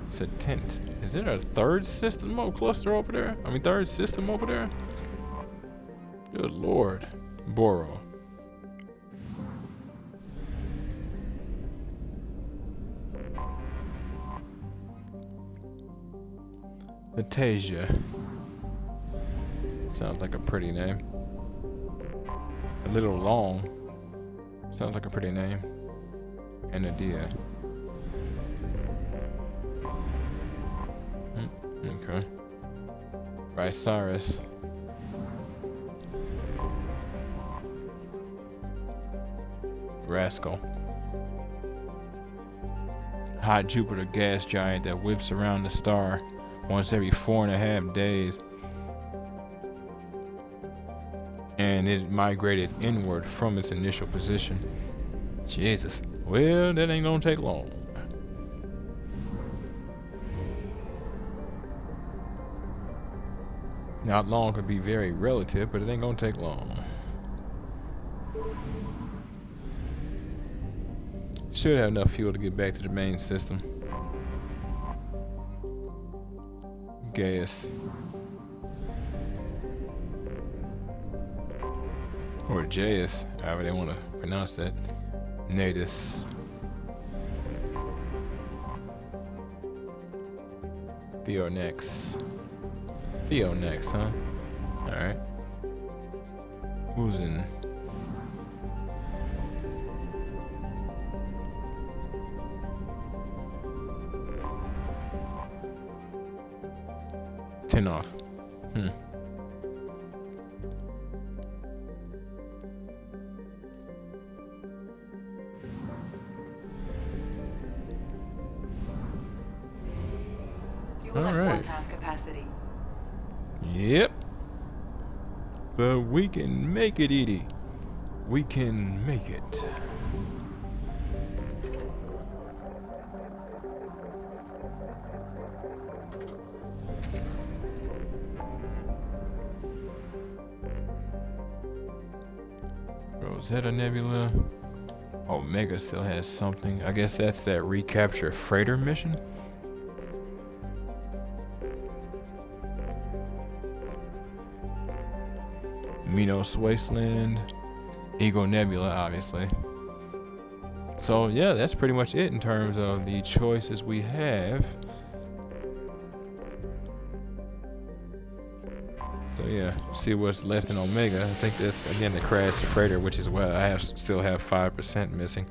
It's a tent. Is there a third system cluster over there? I mean, third system over there? Good lord. Boro. Natasia. Sounds like a pretty name. A little long. Sounds like a pretty name. And Nadia. Okay. Rhysarus. Rascal. Hot Jupiter gas giant that whips around the star once every 4.5 days. And it migrated inward from its initial position. Jesus. Well, that ain't gonna take long. Not long could be very relative, but it ain't gonna take long. Should have enough fuel to get back to the main system. Gas. Or Jais, however they want to pronounce that. Natus. Theonex. Theonex, huh? Alright. Who's in? Off. You will have 1/2 capacity. Yep. But we can make it, Edie. We can make it. Rosetta Nebula. Omega still has something. I guess that's that recapture freighter mission. Minos Wasteland. Ego Nebula, obviously. So yeah, that's pretty much it in terms of the choices we have. So yeah, see what's left in Omega. I think that's again the crashed freighter, which is why I still have 5% missing.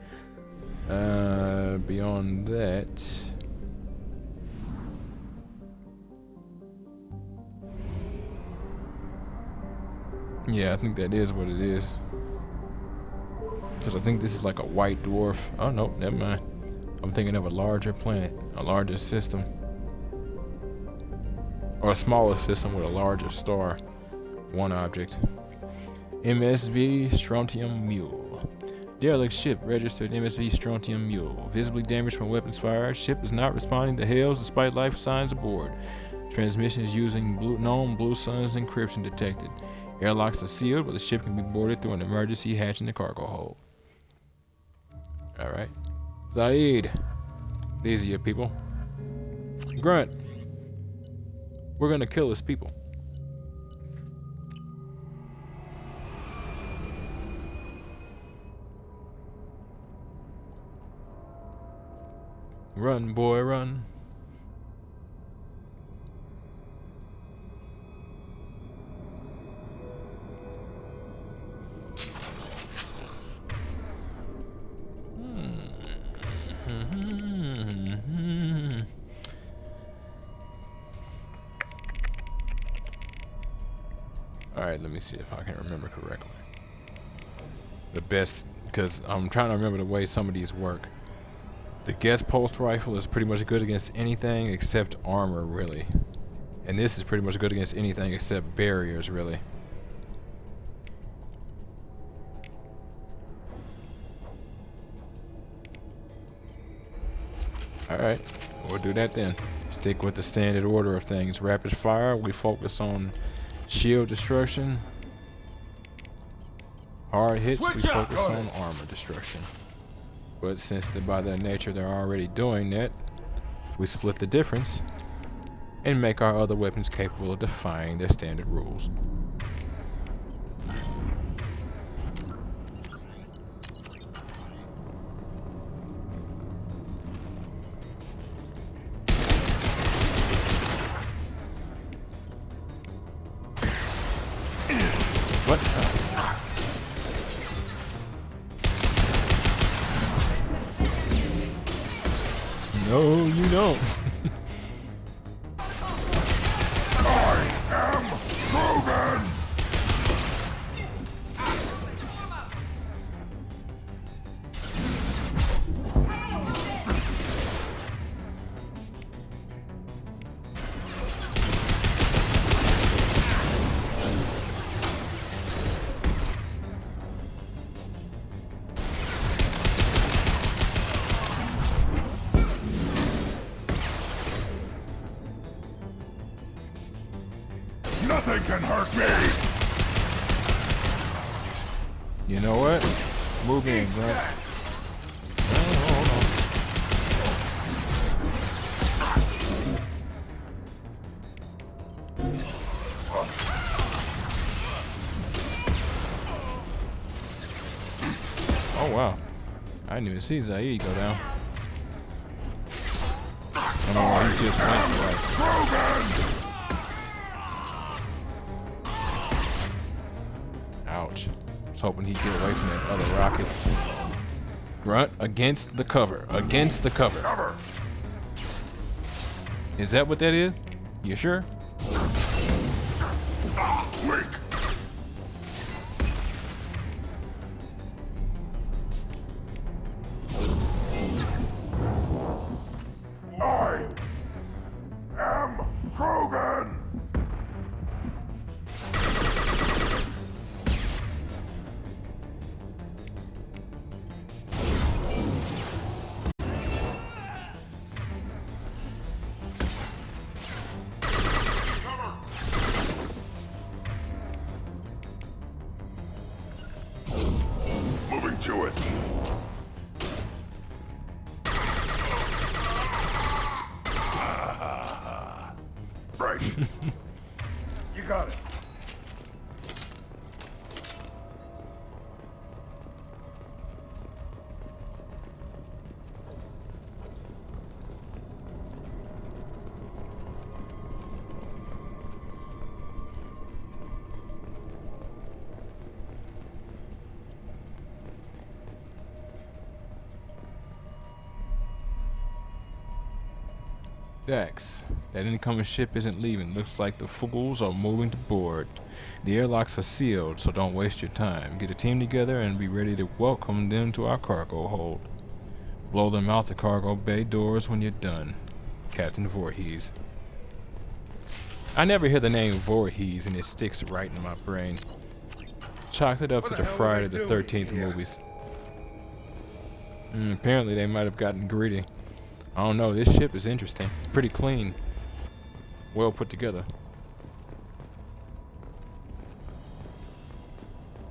Beyond that, yeah, I think that is what it is. Because I think this is like a white dwarf. Oh no, never mind. I'm thinking of a larger planet, a larger system. Or a smaller system with a larger star. One object. MSV Strontium Mule. Derelict ship registered MSV Strontium Mule. Visibly damaged from weapons fired. Ship is not responding to hails despite life signs aboard. Transmission is using known Blue Sun's encryption detected. Airlocks are sealed, but the ship can be boarded through an emergency hatch in the cargo hold. Alright. Zaid. These are your people. Grunt. We're gonna kill his people. Run, boy, run. Alright, let me see if I can remember correctly. The best, because I'm trying to remember the way some of these work. The guest post rifle is pretty much good against anything except armor, really. And this is pretty much good against anything except barriers, really. Alright, we'll do that then. Stick with the standard order of things. Rapid fire, we focus on shield destruction. Hard hits, we focus on armor destruction. But since by their nature they're already doing that, we split the difference and make our other weapons capable of defying their standard rules. What? No, you don't. I am Krogan! Nothing can hurt me! You know what? Move in, bro. Oh wow. I didn't even see Zaid go down. Oh, he just went like. Krogan! Ouch. I was hoping he'd get away from that other rocket. Grunt against the cover. Against the cover. Cover! Is that what that is? You sure? Weak! I am Krogan! Moving to it. Right. You got it. Dax, that incoming ship isn't leaving. Looks like the fools are moving to board. The airlocks are sealed, so don't waste your time. Get a team together and be ready to welcome them to our cargo hold. Blow them out the cargo bay doors when you're done. Captain Voorhees. I never hear the name Voorhees and it sticks right in my brain. Chalked it up to the Friday the 13th movies. Apparently they might have gotten greedy. I don't know, this ship is interesting. Pretty clean. Well put together.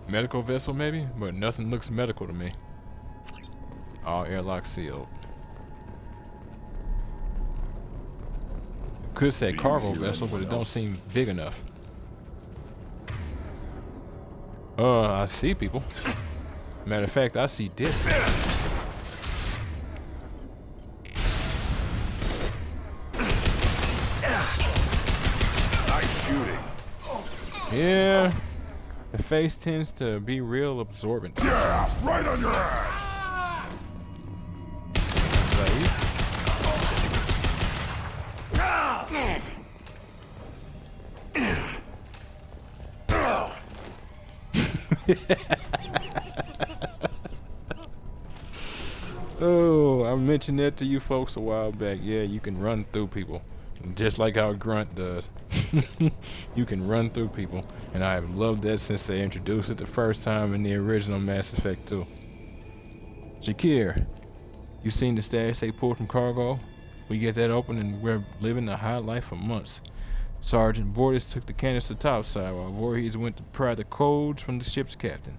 Medical vessel maybe, but nothing looks medical to me. All airlock sealed. Could say cargo vessel, but it don't seem big enough. I see people. Matter of fact, I see dead people. Nice shooting. Yeah, the face tends to be real absorbent. Yeah, right on your ass. Oh, I mentioned that to you folks a while back. Yeah, you can run through people. Just like how Grunt does. You can run through people. And I have loved that since they introduced it the first time in the original Mass Effect 2. Shakir, you seen the stash they pulled from cargo? We get that open and we're living the high life for months. Sergeant Borders took the canister topside while Voorhees went to pry the codes from the ship's captain.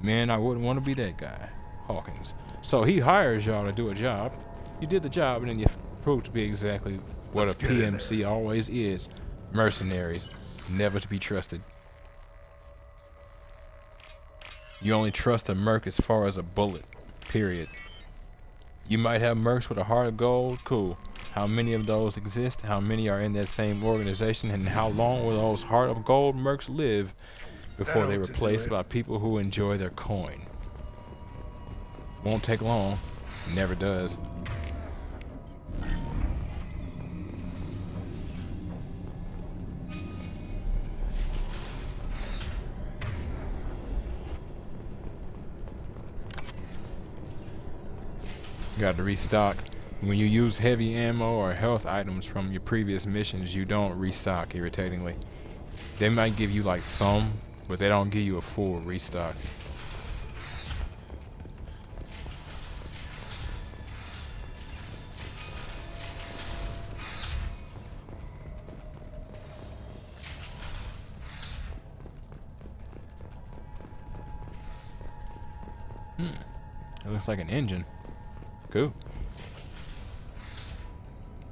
Man, I wouldn't want to be that guy. Hawkins. So he hires y'all to do a job. You did the job and then you proved to be exactly what a PMC always is. Mercenaries. Never to be trusted. You only trust a merc as far as a bullet. Period. You might have mercs with a heart of gold. Cool. How many of those exist? How many are in that same organization? And how long will those heart of gold mercs live before they're replaced by people who enjoy their coin? Won't take long. Never does. Got to restock. When you use heavy ammo or health items from your previous missions, you don't restock, irritatingly. They might give you like some, but they don't give you a full restock. It looks like an engine. Cool.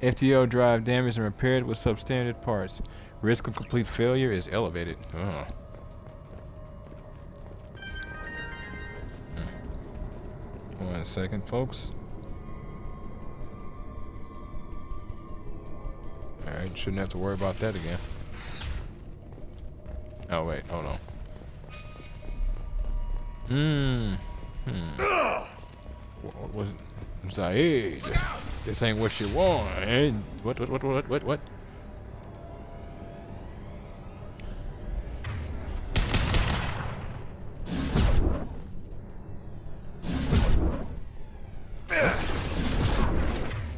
FTL drive damaged and repaired with substandard parts. Risk of complete failure is elevated. Oh. 1 second, folks. Alright, shouldn't have to worry about that again. Oh, wait, hold on. What was it? Zaid, this ain't what you want. What?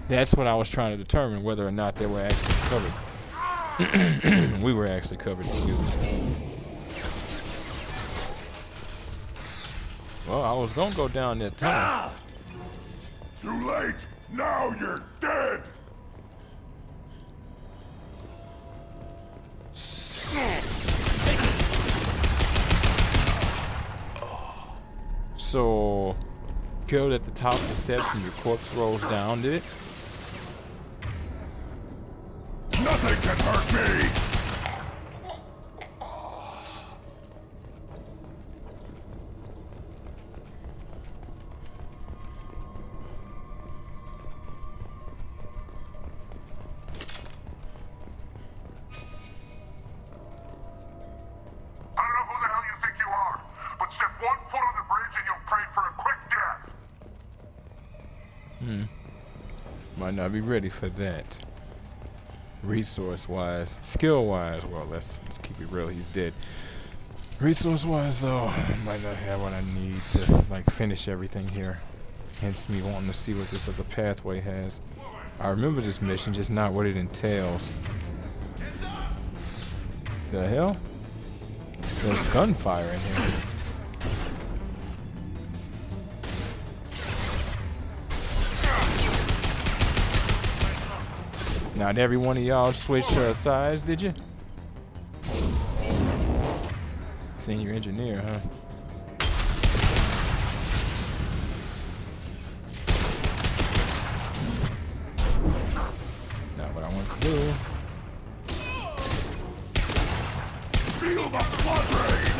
That's what I was trying to determine, whether or not they were actually covered. We were actually covered, excuse me. Well, I was gonna go down that tunnel. Too late. Now you're dead. So, killed at the top of the steps and your corpse rolls down, did it? Nothing can hurt me. Might not be ready for that. Resource-wise, skill-wise, well, let's keep it real. He's dead. Resource-wise, though, I might not have what I need to like finish everything here. Hence me wanting to see what this other pathway has. I remember this mission, just not what it entails. The hell? There's gunfire in here. Not every one of y'all switched sides, did you? Senior engineer, huh? do. Feel the flood rain!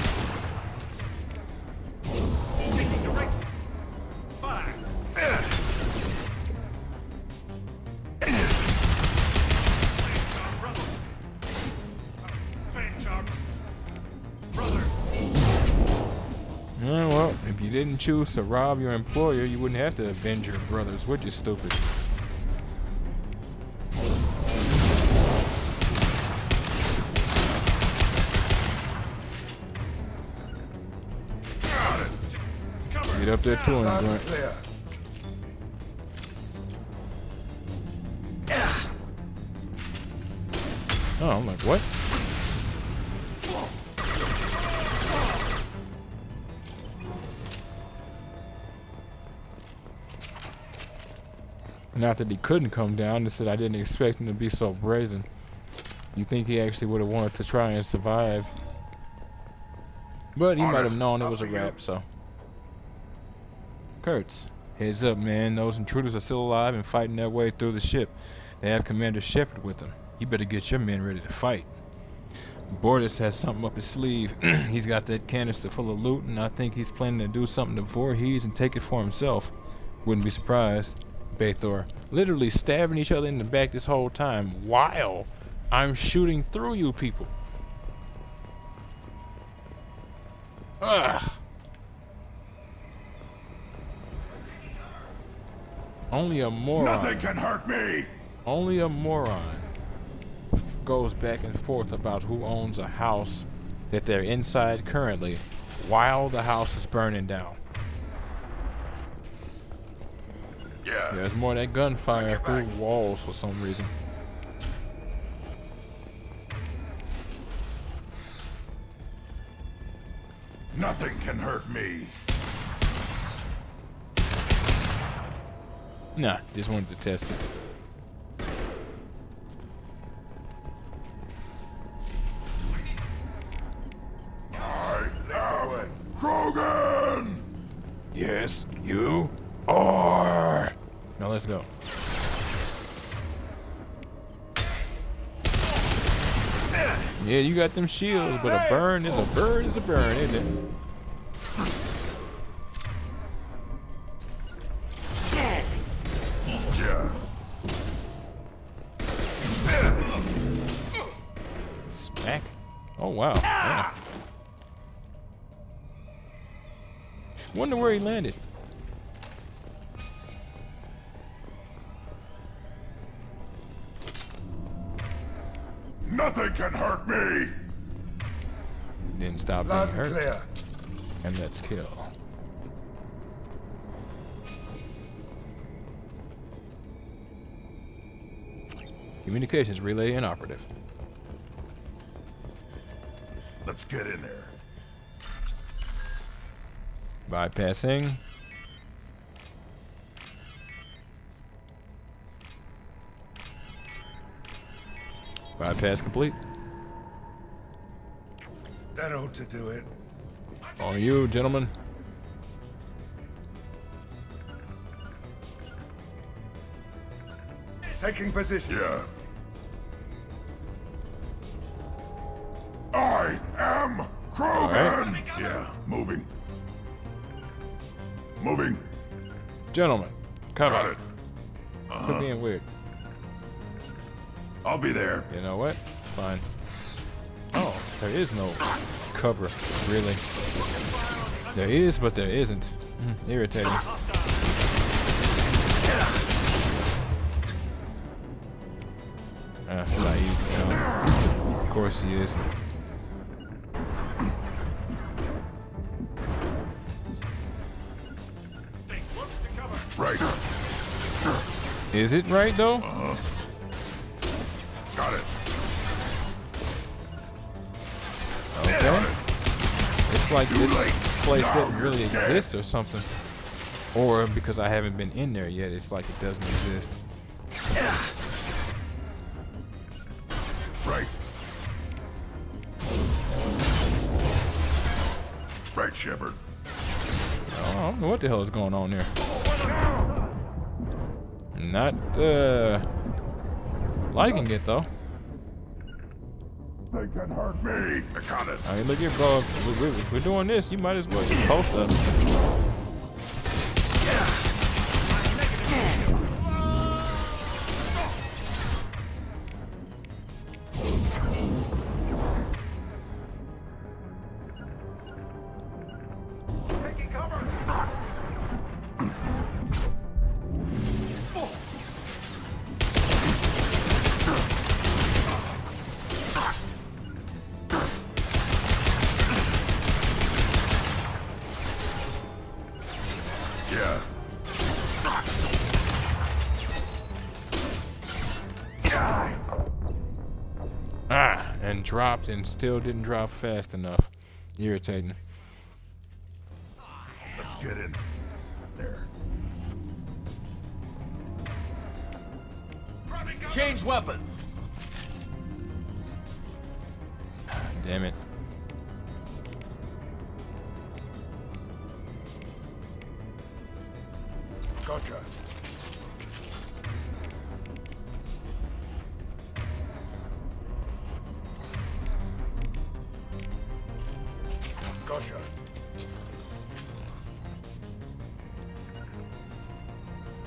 Taking direct fire. Well, if you didn't choose to rob your employer, you wouldn't have to avenge your brothers, which is stupid. Get up there to him, Grunt. Oh, I'm like, what? Not that he couldn't come down, just that I didn't expect him to be so brazen. You think he actually would have wanted to try and survive. But he might have known it was a wrap, so. Kurtz, heads up, man. Those intruders are still alive and fighting their way through the ship. They have Commander Shepard with them. You better get your men ready to fight. Bordis has something up his sleeve. He's got that canister full of loot, and I think he's planning to do something to Voorhees and take it for himself. Wouldn't be surprised. Bathor, literally stabbing each other in the back this whole time while I'm shooting through you people. Ugh. Only a moron. Nothing can hurt me! Only a moron goes back and forth about who owns a house that they're inside currently while the house is burning down. Yeah. There's more of that gunfire through walls for some reason. Nothing can hurt me. Nah, just wanted to test it. I am Krogan! Yes, you are. Now let's go. Yeah, you got them shields, but a burn is a burn is a burn, isn't it? Yeah. Smack. Oh wow. Yeah. Wonder where he landed. Nothing can hurt me! Didn't stop being hurt. And let's kill. Communications relay inoperative. Let's get in there. Bypassing. Bypass complete. That ought to do it. On you, gentlemen. Taking position. Yeah. I am Krogan! Right. Yeah, moving. Moving. Gentlemen, come Got on. it. Quit being weird. I'll be there. You know what? Fine. Oh, there is no cover, really. There is, but there isn't. Irritating. Naive. Of course he is. Right. Is it right though? Got it. Okay. It's like this place doesn't really exist or something. Or because I haven't been in there yet, it's like it doesn't exist. Right. Right, Shepard. I don't know what the hell is going on there. Not, Liking it though. They can hurt me. I got it. I mean, look here, bro. If we're doing this, you might as well just post us. Taking cover. Yeah. Ah, and dropped and still didn't drop fast enough. Irritating. Let's get in there. Change weapons. Damn it. Gotcha. Gotcha.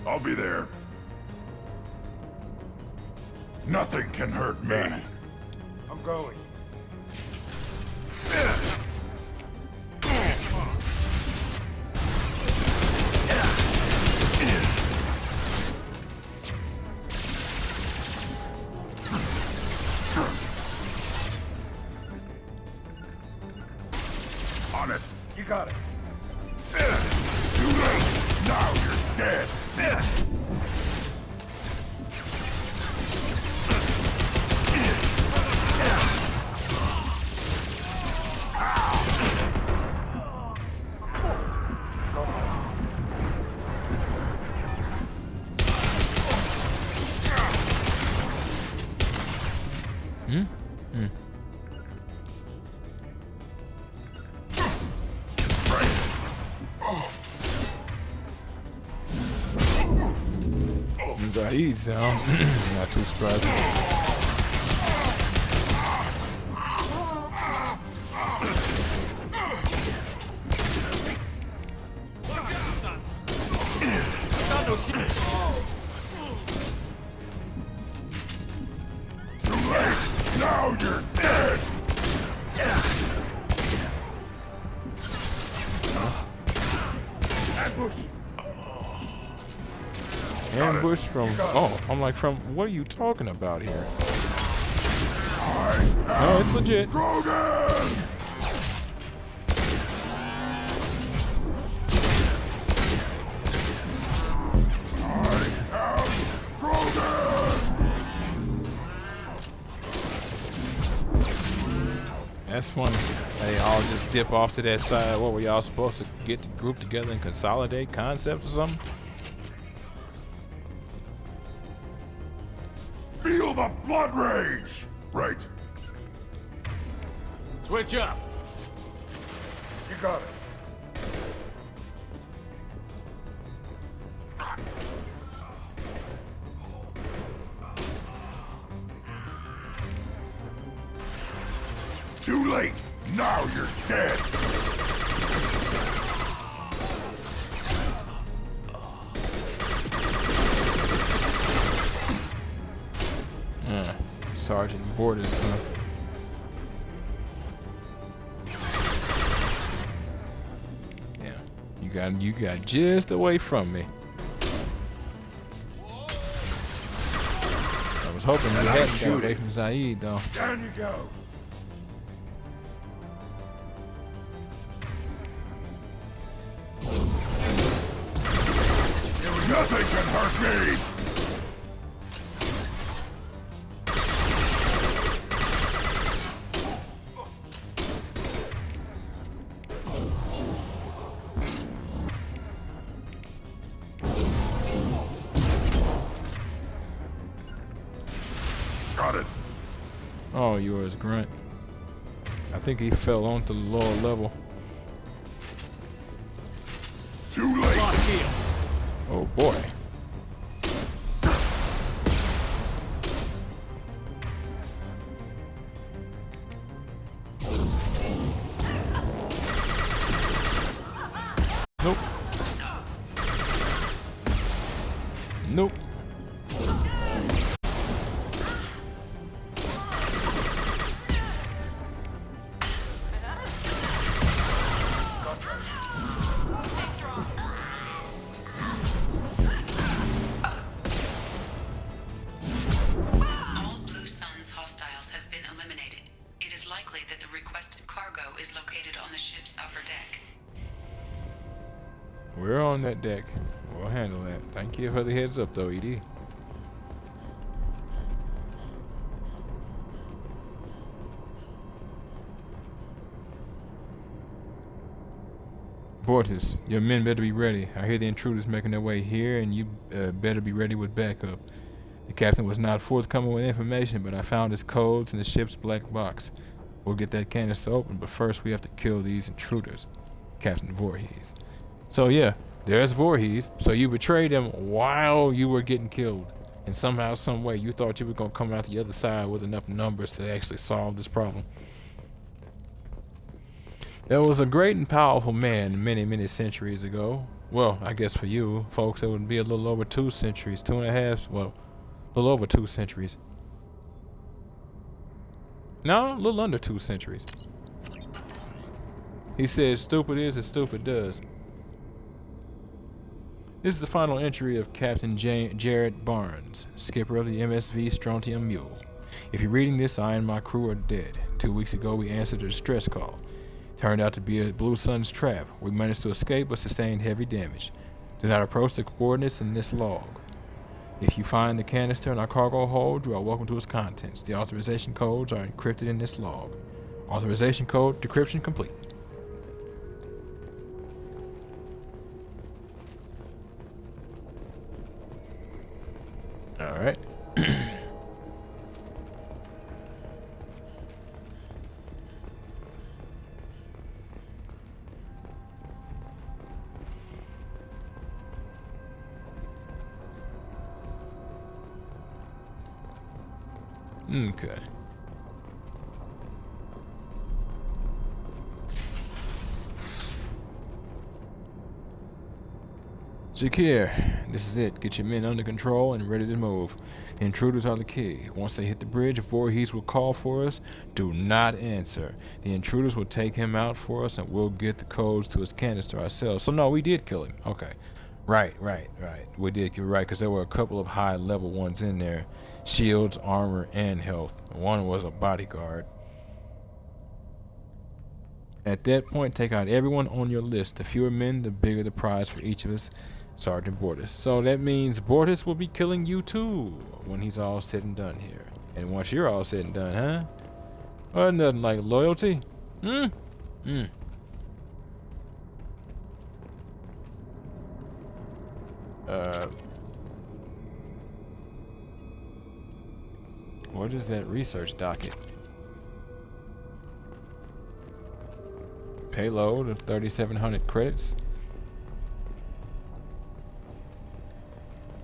I'll be there. Nothing can hurt me. I'm going. On it. You got it. Too late. Now you're dead. Zaid's down. Not too surprising. Too late. Now you're dead. Ambush. Ambush from. Oh, I'm like, from. What are you talking about here? No, it's legit. Krogan! That's funny. They all just dip off to that side. What were y'all supposed to get the group together and consolidate concepts or something? Feel the blood rage! Right. Switch up. You got it. Too late. Now you're dead. Sergeant Borders, huh? Yeah, you got just away from me. I was hoping you hadn't got away from Zaid, though. Down you go. Nothing can hurt me. Got it. Oh, you were his grunt. I think he fell onto the lower level. Too late. Oh boy. Nope. Nope. All Blue Sun's hostiles have been eliminated. It is likely that the requested cargo is located on the ship's upper deck. We're on that deck. We'll handle that. Thank you for the heads up, though, ED. Bortus, your men better be ready. I hear the intruders making their way here, and you better be ready with backup. The captain was not forthcoming with information, but I found his codes in the ship's black box. We'll get that canister open, but first we have to kill these intruders. Captain Voorhees. So yeah, there's Voorhees. So you betrayed him while you were getting killed. And somehow, some way, you thought you were going to come out the other side with enough numbers to actually solve this problem. There was a great and powerful man many, many centuries ago. Well, I guess for you folks, it would be a little over 2 centuries, 2.5, well, a little over 2 centuries. No, a little under 2 centuries. He said, stupid is as stupid does. This is the final entry of Captain Jared Barnes, skipper of the MSV Strontium Mule. If you're reading this, I and my crew are dead. 2 weeks ago, we answered a distress call. Turned out to be a Blue Sun's trap. We managed to escape but sustained heavy damage. Do not approach the coordinates in this log. If you find the canister in our cargo hold, you are welcome to its contents. The authorization codes are encrypted in this log. Authorization code decryption complete. All right. Okay. Jakir, this is it. Get your men under control and ready to move. The intruders are the key. Once they hit the bridge, Voorhees will call for us. Do not answer. The intruders will take him out for us, and we'll get the codes to his canister ourselves. So no, we did kill him. Okay. Right. We did kill him, right, because there were a couple of high-level ones in there. Shields, armor, and health. One was a bodyguard. At that point, take out everyone on your list. The fewer men, the bigger the prize for each of us. Sergeant Bortus. So that means Bortus will be killing you too when he's all said and done here. And once you're all said and done, huh? Well, nothing like loyalty. What is that research docket? Payload of 3,700 credits.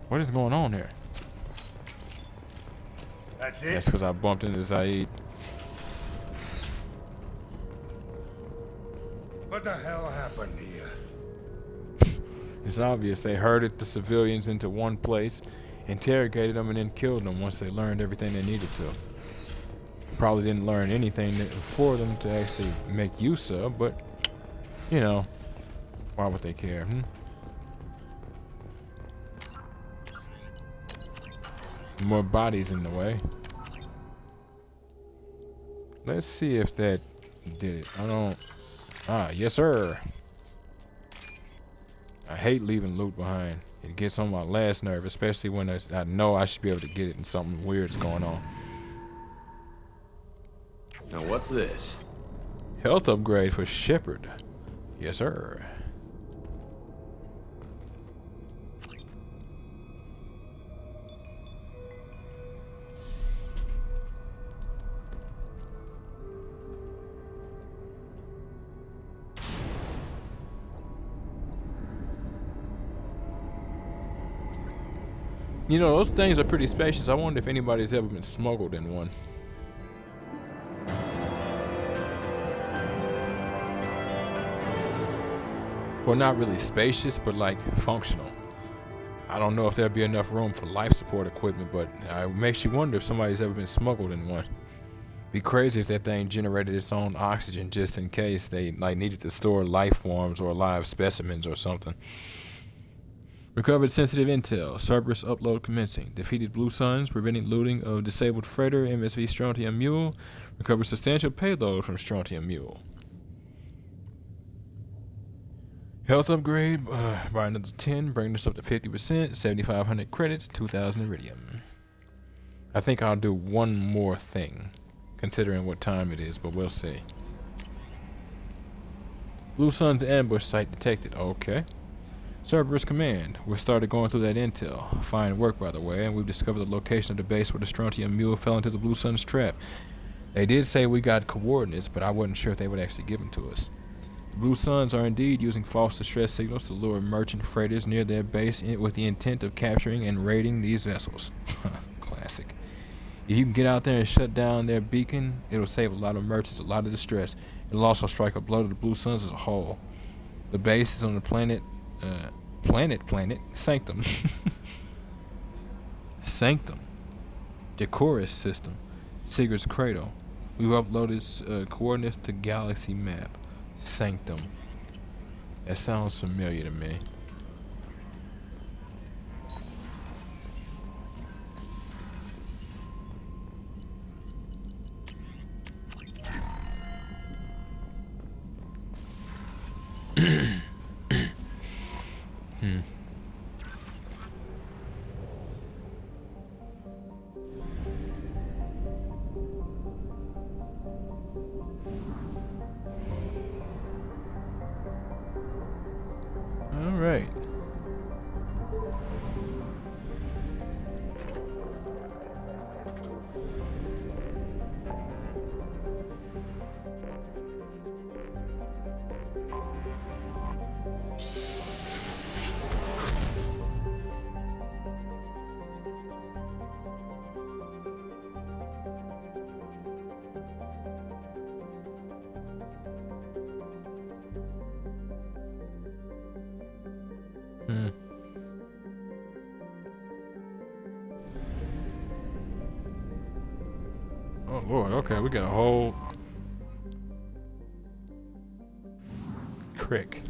What is going on here? That's it? That's because I bumped into Zaid. What the hell happened here? It's obvious they herded the civilians into one place, interrogated them, and then killed them once they learned everything they needed to. Probably didn't learn anything for them to actually make use of, but, you know, why would they care, More bodies in the way. Let's see if that did it. I don't... Ah, yes sir. I hate leaving loot behind. It gets on my last nerve, especially when I know I should be able to get it and something weird's going on. Now what's this? Health upgrade for Shepard. Yes sir. You know, those things are pretty spacious. I wonder if anybody's ever been smuggled in one. Well, not really spacious, but like functional. I don't know if there'll be enough room for life support equipment, but it makes you wonder if somebody's ever been smuggled in one. Be crazy if that thing generated its own oxygen just in case they like needed to store life forms or live specimens or something. Recovered sensitive intel. Cerberus upload commencing. Defeated Blue Suns, preventing looting of disabled freighter MSV Strontium Mule. Recovered substantial payload from Strontium Mule. Health upgrade by another 10, bringing us up to 50%, 7,500 credits, 2,000 iridium. I think I'll do one more thing, considering what time it is, but we'll see. Blue Sun's ambush site detected. Okay. Cerberus Command. We started going through that intel. Fine work, by the way, and we've discovered the location of the base where the Strontium Mule fell into the Blue Sun's trap. They did say we got coordinates, but I wasn't sure if they would actually give them to us. The Blue Suns are indeed using false distress signals to lure merchant freighters near their base with the intent of capturing and raiding these vessels. Classic. If you can get out there and shut down their beacon, it'll save a lot of merchants a lot of distress. It'll also strike a blow to the Blue Suns as a whole. The base is on the planet Sanctum. Sanctum. Decorus system. Sigurd's Cradle. We've uploaded coordinates to Galaxy Map. Sanctum. That sounds familiar to me. All right. Oh Lord, okay, we got a whole crick.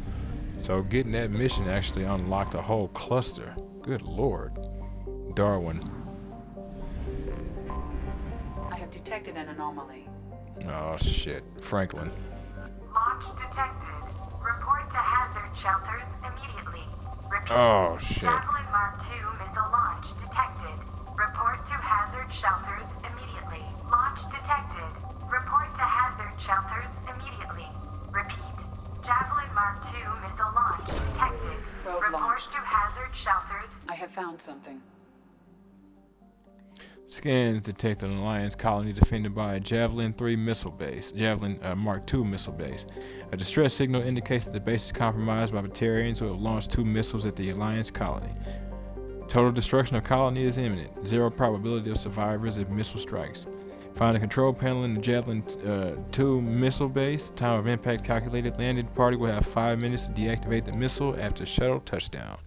So getting that mission actually unlocked a whole cluster. Good Lord. Darwin. I have detected an anomaly. Oh shit. Franklin. Launch detected. Report to hazard shelters immediately. Repeat. Oh shit. Javelin Mark II missile launch detected. Report to hazard shelters immediately. Launch detected. Report to hazard shelters immediately. Repeat. Javelin Mark II missile launch detected. Road Report launched. to hazard shelters. I have found something. Scans detect an Alliance colony defended by a Javelin 3 missile base, Javelin Mark II missile base. A distress signal indicates that the base is compromised by Batarians who have launched 2 missiles at the Alliance colony. Total destruction of colony is imminent. 0 probability of survivors if missile strikes. Find a control panel in the Javelin 2 missile base. Time of impact calculated. Landing party will have 5 minutes to deactivate the missile after shuttle touchdown.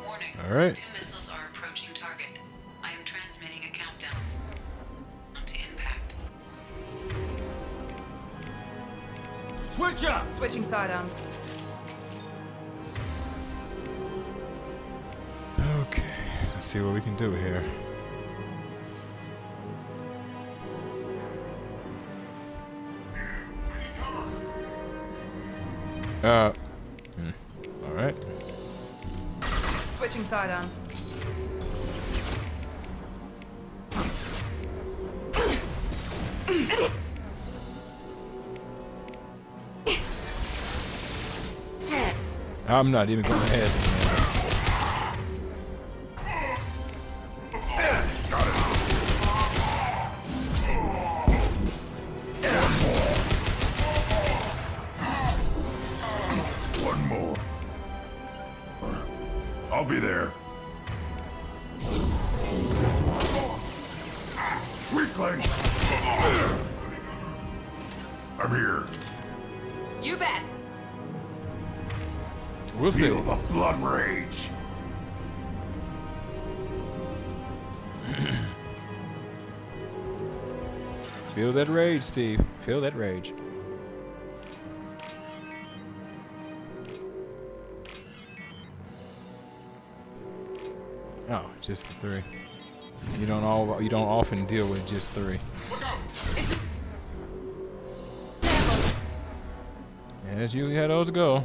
Warning. All right. 2 missiles are approaching target. I am transmitting a countdown to impact. Switch up! Switching sidearms. Okay, let's see what we can do here. All right. Switching sidearms. I'm not even going to ask him. One more. I'll be there. Weakling! I'm here. You bet. We'll see. Feel the blood rage. Feel that rage, Steve. Feel that rage. Oh, just the 3. You don't often deal with just 3. Yeah, that's usually how those go.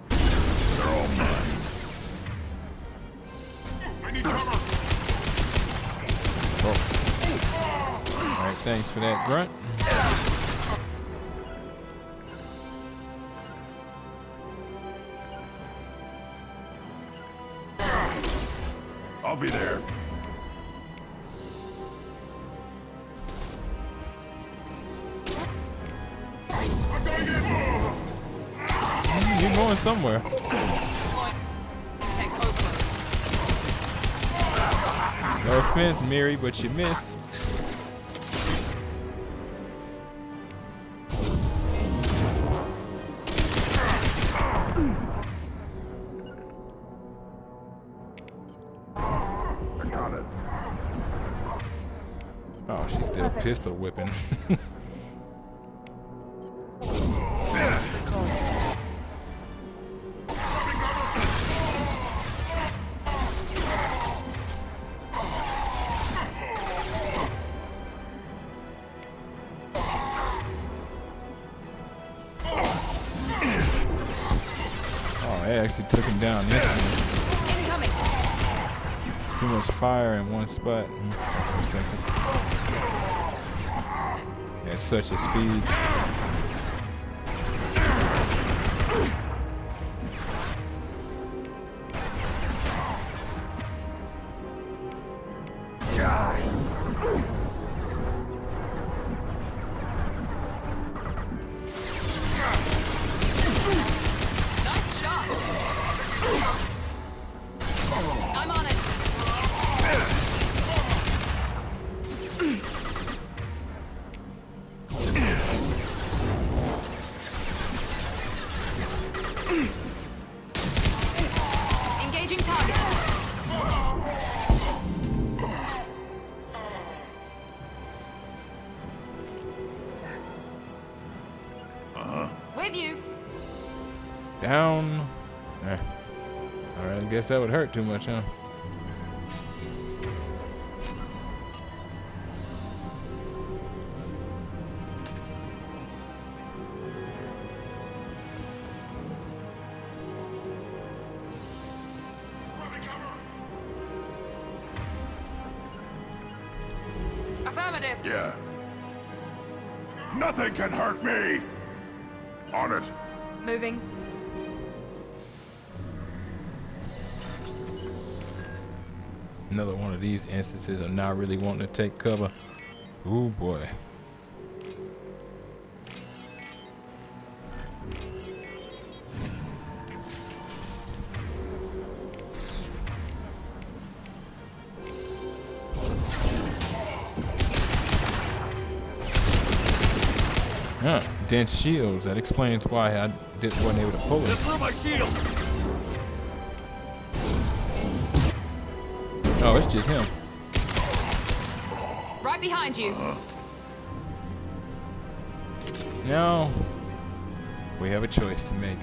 They're all mine. I need cover. All right, thanks for that, Grunt. I'll be there. You're going somewhere. No offense, Mary, but you missed. I got it. Oh, she's still pistol whipping. Oh, I actually took him down instantly. Incoming. Too much fire in one spot. Respect it. At such a speed. Nice shot. I'm on it. Engaging target. With you. Down. Alright, I guess that would hurt too much, huh? Affirmative. Yeah. Nothing can hurt me! On it. Moving. Another one of these instances of not really wanting to take cover. Ooh boy. Huh, dense shields. That explains why I wasn't able to pull it. Through my shield. Oh, it's just him. Right behind you. Now, we have a choice to make.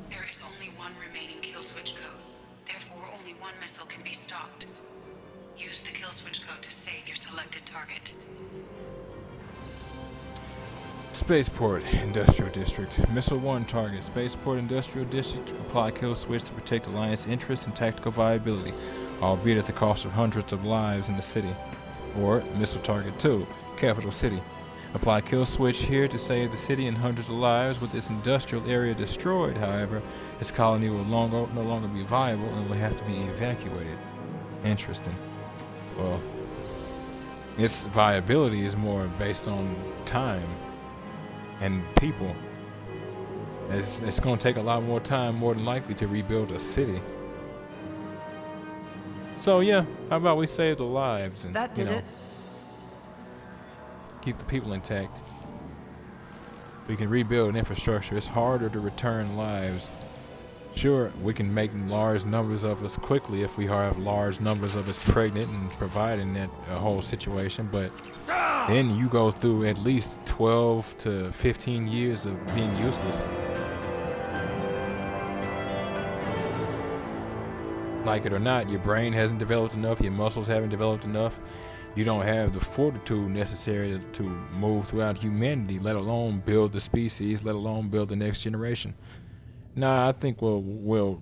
There is only one remaining kill switch code. Therefore, only one missile can be stopped. Use the kill switch code to save your selected target. Spaceport Industrial District. Missile 1 target. Spaceport Industrial District. Apply kill switch to protect Alliance interests and tactical viability, albeit at the cost of hundreds of lives in the city. Or Missile Target 2. Capital City. Apply kill switch here to save the city and hundreds of lives. With this industrial area destroyed, however, this colony will no longer be viable and will have to be evacuated. Interesting. Well, its viability is more based on time and people. It's going to take a lot more time, more than likely, to rebuild a city. So yeah, how about we save the lives and That did it. keep the people intact. We can rebuild infrastructure. It's harder to return lives. Sure, we can make large numbers of us quickly if we have large numbers of us pregnant and providing that whole situation, but then you go through at least 12 to 15 years of being useless. Like it or not, your brain hasn't developed enough, your muscles haven't developed enough, you don't have the fortitude necessary to move throughout humanity, let alone build the species, let alone build the next generation. Nah, I think we'll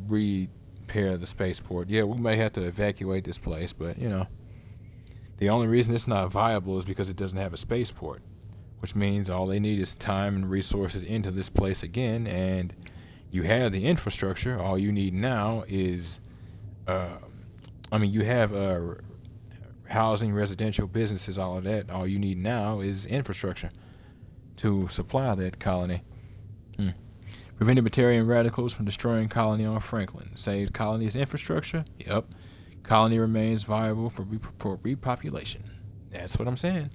repair the spaceport. Yeah, we may have to evacuate this place, but you know, the only reason it's not viable is because it doesn't have a spaceport, which means all they need is time and resources into this place again, and you have the infrastructure. All you need now is, you have housing, residential businesses, all of that. All you need now is infrastructure to supply that colony. Prevented Batarian radicals from destroying colony on Franklin. Saved colony's infrastructure? Yep. Colony remains viable for repopulation. That's what I'm saying.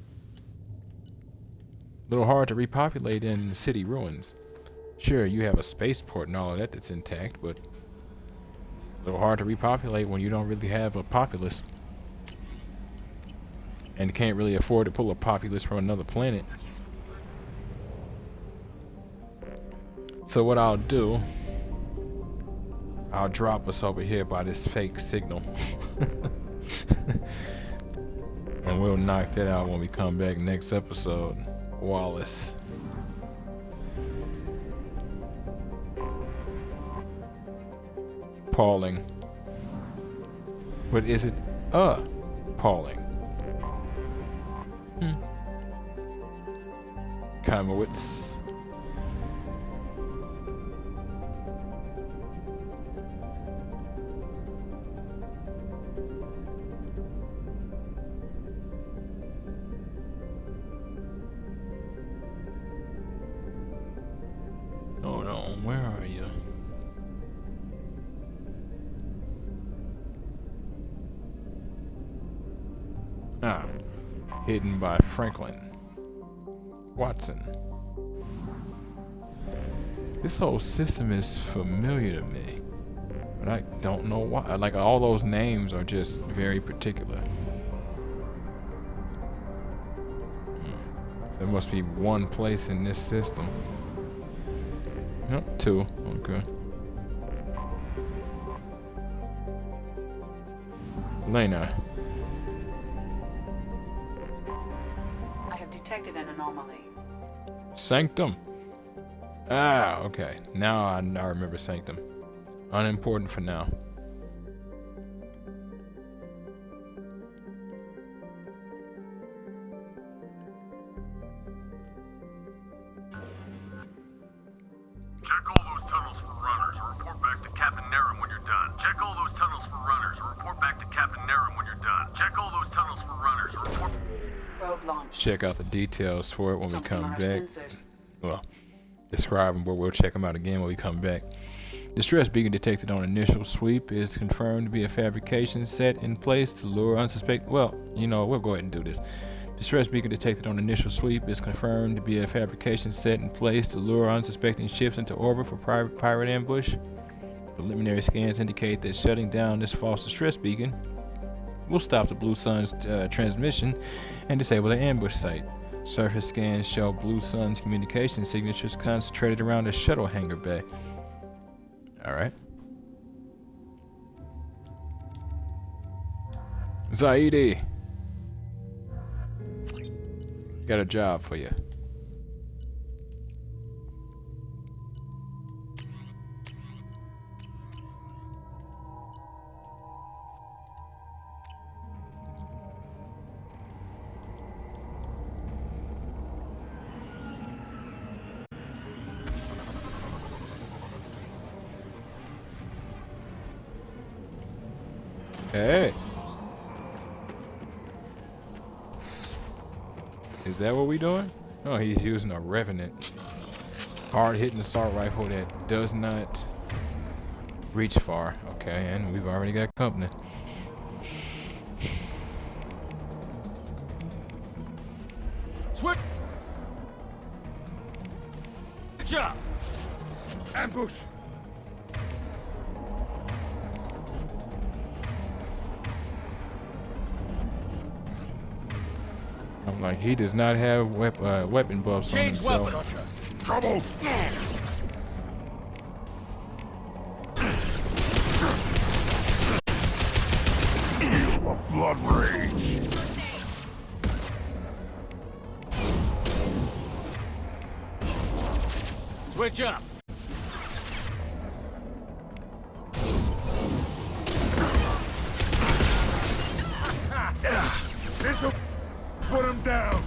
A little hard to repopulate in city ruins. Sure, you have a spaceport and all of that that's intact, but a little hard to repopulate when you don't really have a populace. And can't really afford to pull a populace from another planet. So what I'll do, I'll drop us over here by this fake signal. And we'll knock that out when we come back next episode. Wallace. Pauling. But is it Pauling? Kamowitz. Oh no, where are you? Hidden by Franklin. Watson. This whole system is familiar to me, but I don't know why. Like, all those names are just very particular. There must be one place in this system. Nope, 2. Okay. Lena. I have detected an anomaly. Sanctum. Ah, okay. Now I remember Sanctum. Unimportant for now. Check all those tunnels for runners and report back to Captain Nerum when you're done. Check all those tunnels for runners and report back to Captain Nerum when you're done. Check all those tunnels for runners and report... Rogue launch. Check out the details for it when we come back. Sensors. Well, describe them, but we'll check them out again when we come back. Distress beacon detected on initial sweep is confirmed to be a fabrication set in place to lure unsuspecting... Well, you know, we'll go ahead and do this. Distress beacon detected on initial sweep is confirmed to be a fabrication set in place to lure unsuspecting ships into orbit for pirate ambush. Preliminary scans indicate that shutting down this false distress beacon will stop the Blue Sun's transmission and disable the ambush site. Surface scans show Blue Sun's communication signatures concentrated around a shuttle hangar bay. Alright. Zaidi. Got a job for you. Hey. Is that what we doing? Oh, he's using a Revenant. Hard-hitting assault rifle that does not reach far. Okay, and we've already got company. Switch! Jump! Ambush! I'm like, he does not have weapon buffs on himself. Gotcha. Trouble! Feel the blood rage! Switch up! This'll put him down!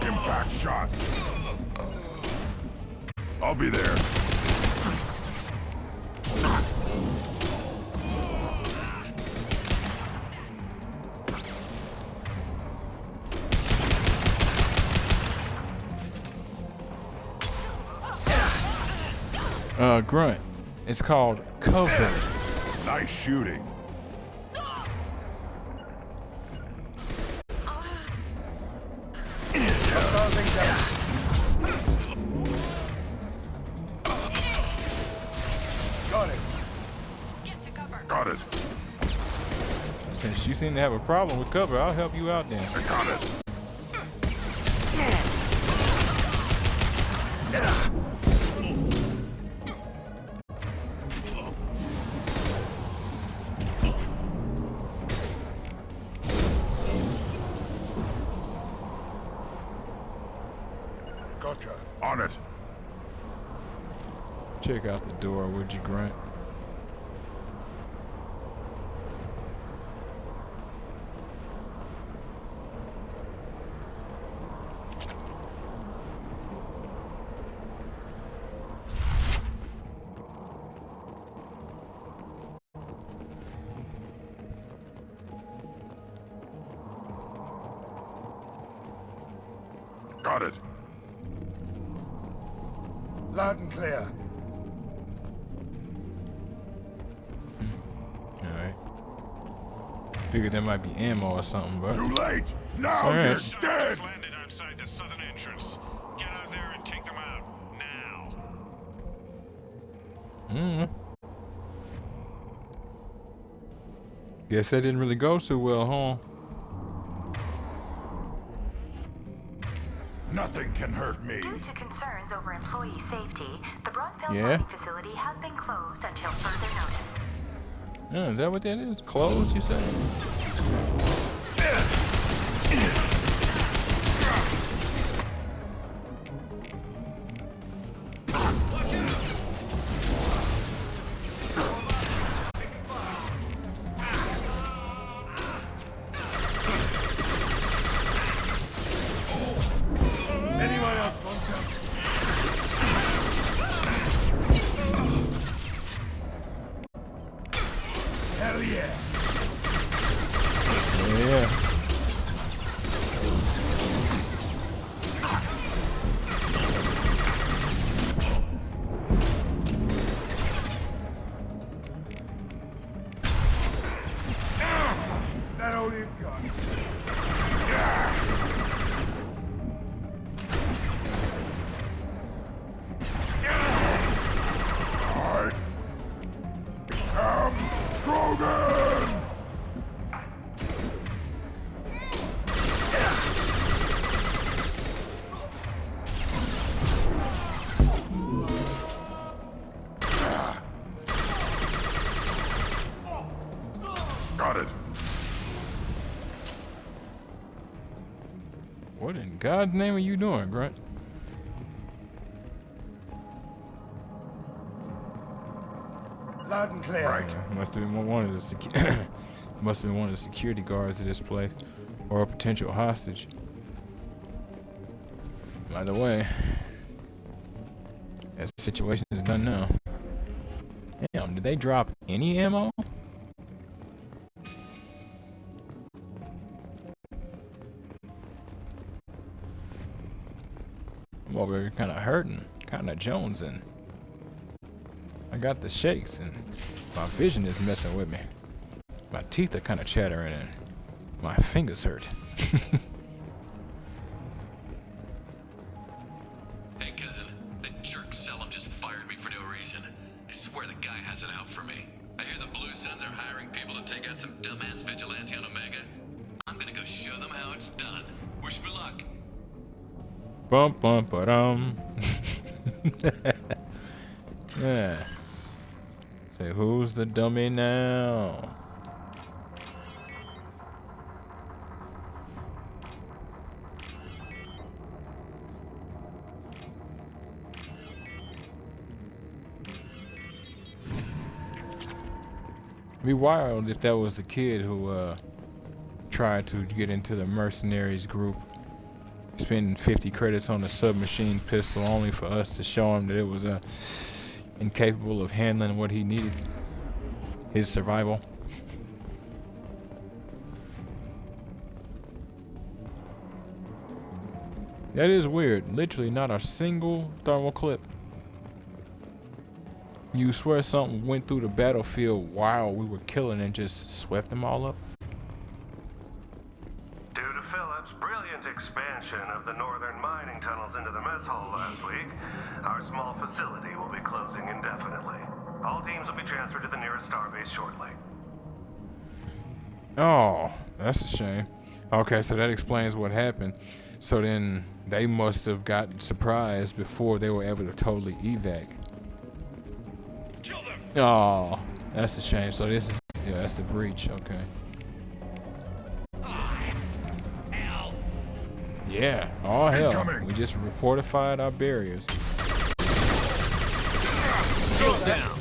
Impact shot! I'll be there. Grunt. It's called cover. Nice shooting. Got it. Get to cover. Got it. Since you seem to have a problem with cover, I'll help you out then. I got it. Gotcha. On it. Check out the door, would you, Grunt? Got it. Loud and clear. Alright. Figured there might be ammo or something, but Too late. Now Sorry. you're Shuttles dead. landed outside the southern entrance. Get out there and take them out now. guess that didn't really go so well, huh? Nothing can hurt me. Due to concerns over employee safety, the Broadfield Yeah? mining facility has been closed until further notice. Yeah, is that what that is? Closed, you said? Anyone else want some? Hell yeah. Yeah. That all you got. I am Grogan! Got it. What in God's name are you doing, Grunt? Loud and clear. Right. Must have been one of the must have been one of the security guards of this place, or a potential hostage. By the way, that situation is done now. Damn, did they drop any ammo? I'm over here kind of hurting, kind of jonesing. I got the shakes and my vision is messing with me. My teeth are kind of chattering and my fingers hurt. Hey, cousin. That jerk Selim just fired me for no reason. I swear the guy has it out for me. I hear the Blue Suns are hiring people to take out some dumbass vigilante on Omega. I'm gonna go show them how it's done. Wish me luck. Bum bum ba-dum. Yeah. Say, who's the dummy now? It'd be wild if that was the kid who tried to get into the mercenaries group, spending 50 credits on a submachine pistol only for us to show him that it was incapable of handling what he needed, his survival. That is weird. Literally not a single thermal clip. You swear something went through the battlefield while we were killing and just swept them all up? Due to Phillips' brilliant expansion of the northern mining tunnels into the mess hall last week, our small facility will be closing indefinitely. All teams will be transferred to the nearest starbase shortly. Oh, that's a shame. Okay, so that explains what happened. So then they must have gotten surprised before they were able to totally evac. Kill them! Oh, that's a shame. So this is, yeah, that's the breach. Okay. Yeah. Oh hell. Incoming. We just fortified our barriers. Shield down.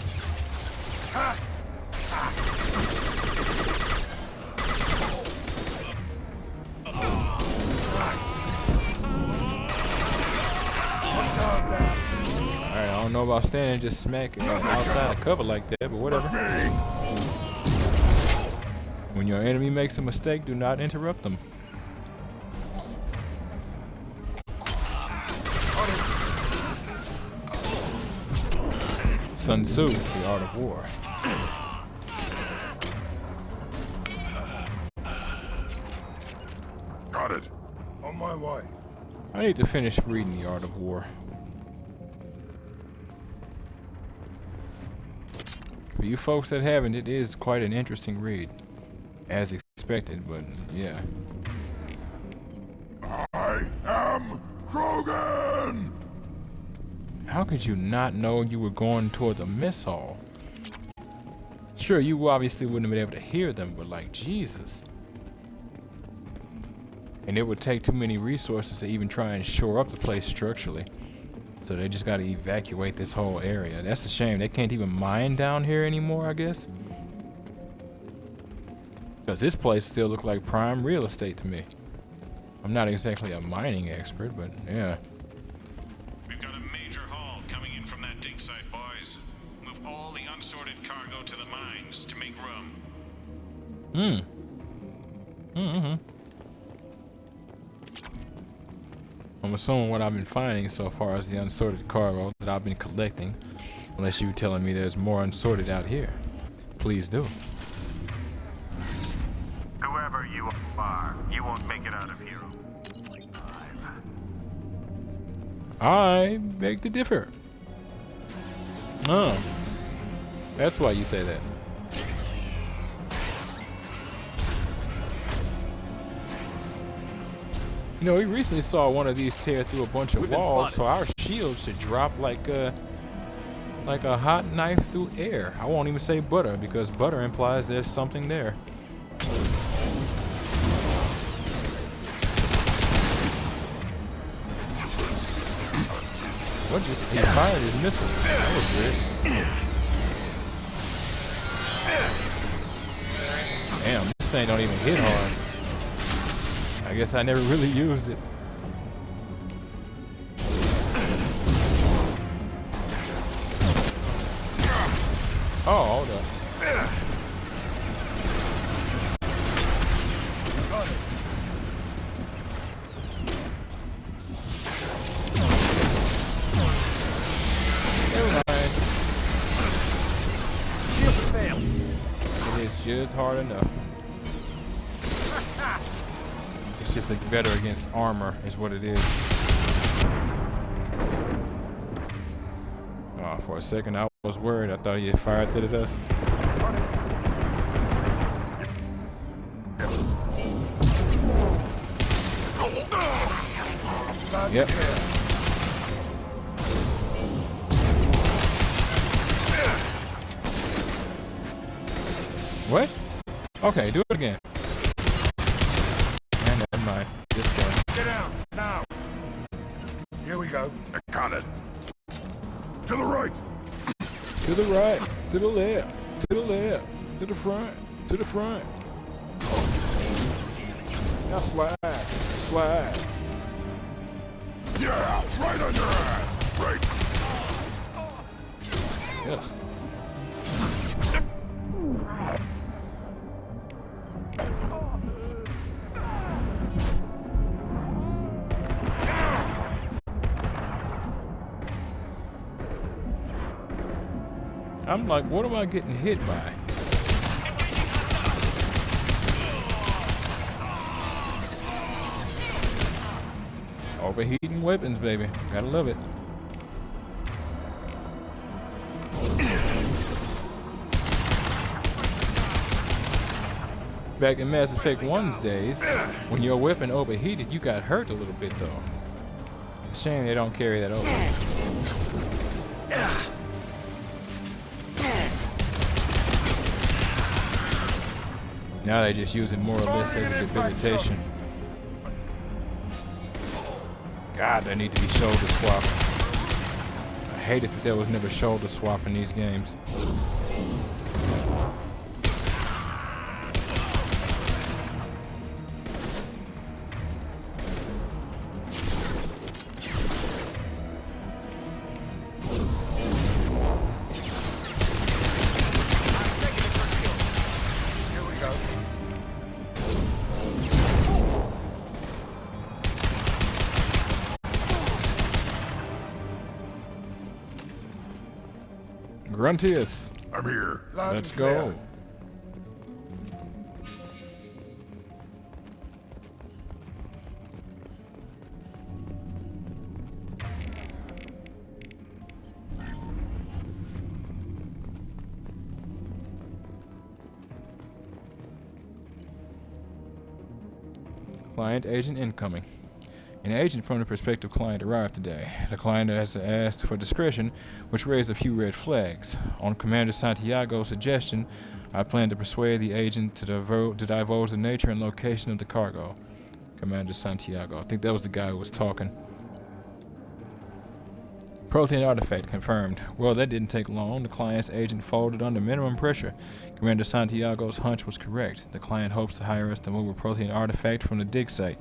Alright, I don't know about standing just smack outside a cover like that, but whatever. When your enemy makes a mistake, do not interrupt them. Sun Tzu, The Art of War. Got it. On my way. I need to finish reading The Art of War. For you folks that haven't, it is quite an interesting read. As expected, but yeah. I am Krogan! How could you not know you were going toward the mess hall? Sure, you obviously wouldn't have been able to hear them, but like, Jesus. And it would take too many resources to even try and shore up the place structurally. So they just gotta evacuate this whole area. That's a shame. They can't even mine down here anymore, I guess. Because this place still looks like prime real estate to me. I'm not exactly a mining expert, but yeah. We've got a major haul coming in from that dig site, boys. Move all the unsorted cargo to the mines to make room. I'm assuming what I've been finding so far is the unsorted cargo that I've been collecting. Unless you're telling me there's more unsorted out here. Please do. Whoever you are, you won't make it out of here. I beg to differ. Oh. That's why you say that. You know, we recently saw one of these tear through a bunch of walls, so our shields should drop like a hot knife through air. I won't even say butter, because butter implies there's something there. What just he fired his missile? That was weird. Damn, this thing don't even hit hard. I guess I never really used it. Oh, hold up. Never mind. It is just hard enough. It's just like better against armor is what it is. Oh, for a second I was worried. I thought he had fired at us. Yep. What? Okay, do it again. And never mind. Just kidding. Get down now. Here we go. I got it. To the right. To the right. To the left. To the left. To the front. To the front. Now slide. Slide. Yeah, right on your ass. Right. Ugh. I'm like, what am I getting hit by? Overheating weapons, baby. Gotta love it. Back in Mass Effect 1's days, when your weapon overheated, you got hurt a little bit, though. Shame they don't carry that over. Now they just use it more or less as a debilitation. God, they need to be shoulder swap. I hate it that there was never shoulder swap in these games. Gruntius, I'm here. let's go. Client agent incoming. An agent from the prospective client arrived today. The client has asked for discretion, which raised a few red flags. On Commander Santiago's suggestion, I plan to persuade the agent to divulge the nature and location of the cargo. Commander Santiago. I think that was the guy who was talking. Protein artifact confirmed. Well, that didn't take long. The client's agent folded under minimum pressure. Commander Santiago's hunch was correct. The client hopes to hire us to move a protein artifact from the dig site.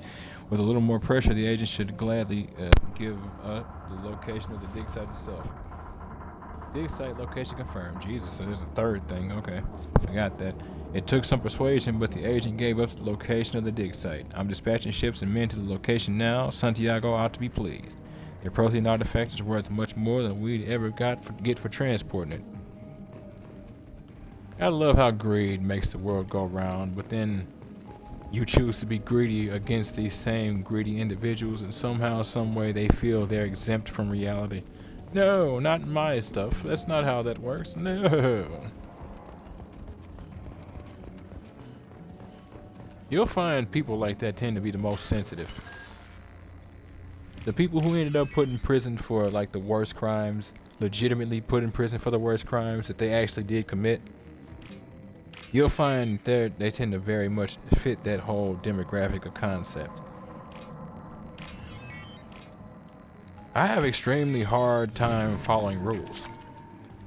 With a little more pressure, the agent should gladly give the location of the dig site itself. Dig site location confirmed. Jesus, so there's a third thing. Okay, forgot that. It took some persuasion, but the agent gave up the location of the dig site. I'm dispatching ships and men to the location now. Santiago ought to be pleased. Your protein artifact is worth much more than we'd ever get for transporting it. I love how greed makes the world go round, but then you choose to be greedy against these same greedy individuals, and somehow, some way, they feel they're exempt from reality. No, not my stuff. That's not how that works. No. You'll find people like that tend to be the most sensitive. The people who ended up put in prison for like the worst crimes, legitimately put in prison for the worst crimes that they actually did commit, you'll find they tend to very much fit that whole demographic of concept. I have extremely hard time following rules.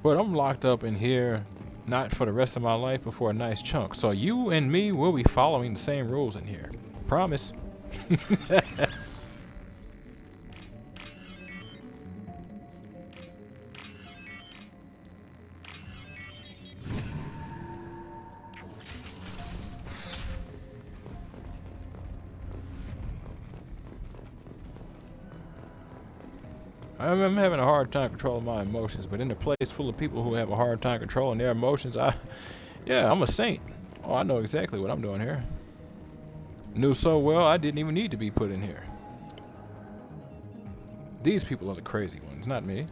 But I'm locked up in here, not for the rest of my life, but for a nice chunk. So you and me will be following the same rules in here. Promise. I'm having a hard time controlling my emotions, but in a place full of people who have a hard time controlling their emotions, yeah, I'm a saint. Oh, I know exactly what I'm doing here. Knew so well I didn't even need to be put in here. These people are the crazy ones, not me.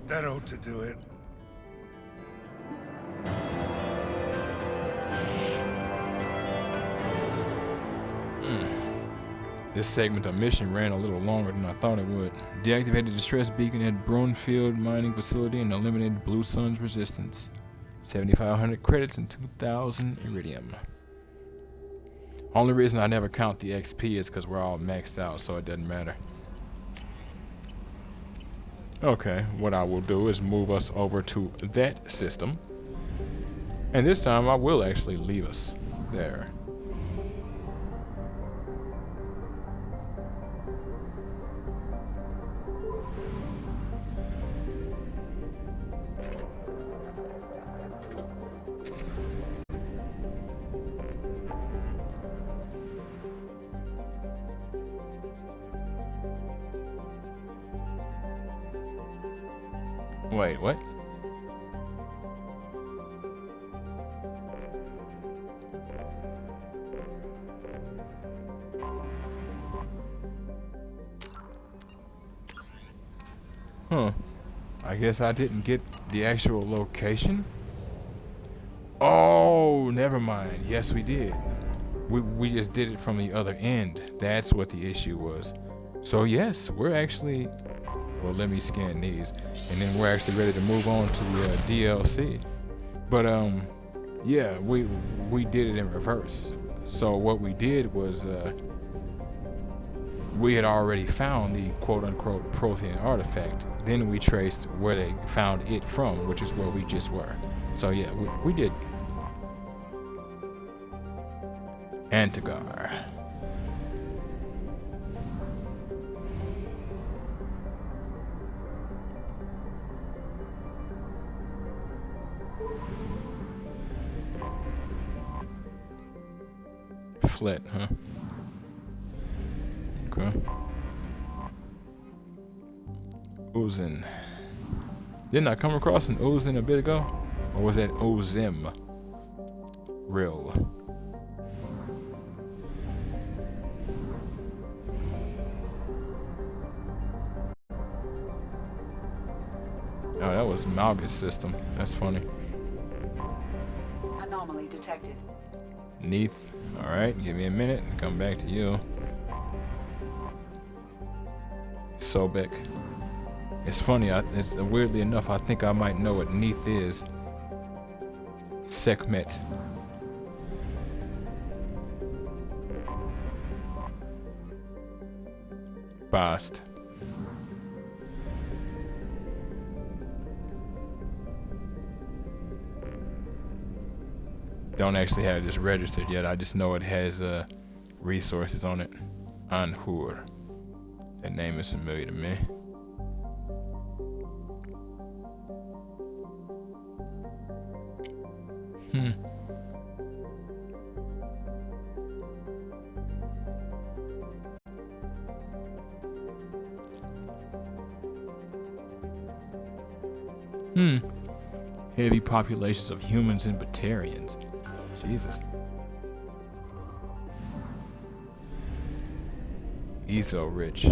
That ought to do it. This segment of mission ran a little longer than I thought it would. Deactivated the distress beacon at Brownfield mining facility and eliminated Blue Sun's resistance. 7,500 credits and 2,000 iridium. Only reason I never count the XP is because we're all maxed out, so it doesn't matter. Okay, what I will do is move us over to that system. And this time I will actually leave us there. Wait, what? Huh. I guess I didn't get the actual location? Oh, never mind. Yes, we did. We just did it from the other end. That's what the issue was. So yes, we're actually... Well, let me scan these, and then we're actually ready to move on to the DLC. But yeah, we did it in reverse. So what we did was we had already found the quote-unquote Prothean artifact. Then we traced where they found it from, which is where we just were. So yeah, we did. Antagar. Flat, huh? Okay. Uzin. Didn't I come across an Uzin a bit ago? Or was that Uzim? Real. Oh, that was Malgus system. That's funny. Anomaly detected. Neath. Alright, give me a minute and come back to you. Sobek. It's funny, it's weirdly enough, I think I might know what Neath is. Sekhmet. Bast. Don't actually have this registered yet. I just know it has resources on it. Anhur. That name is familiar to me. Heavy populations of humans and Batarians. Jesus. ESO rich.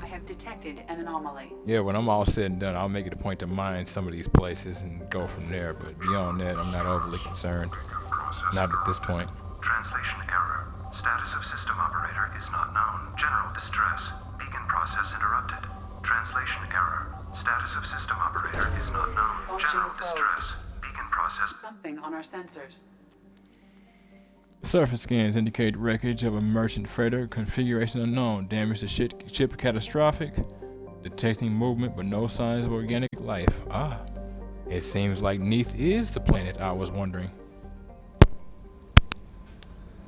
I have detected an anomaly. Yeah, when I'm all said and done, I'll make it a point to mine some of these places and go from there. But beyond that, I'm not overly concerned. Not at this point. Translation error. Status of system operator is not known. General distress. Beacon process interrupted. Translation error. Status of system operator is not known. General distress. Beacon process process. Something on our sensors. Surface scans indicate wreckage of a merchant freighter. Configuration unknown. Damage to ship catastrophic. Detecting movement but no signs of organic life. Ah, it seems like Neath is the planet I was wondering.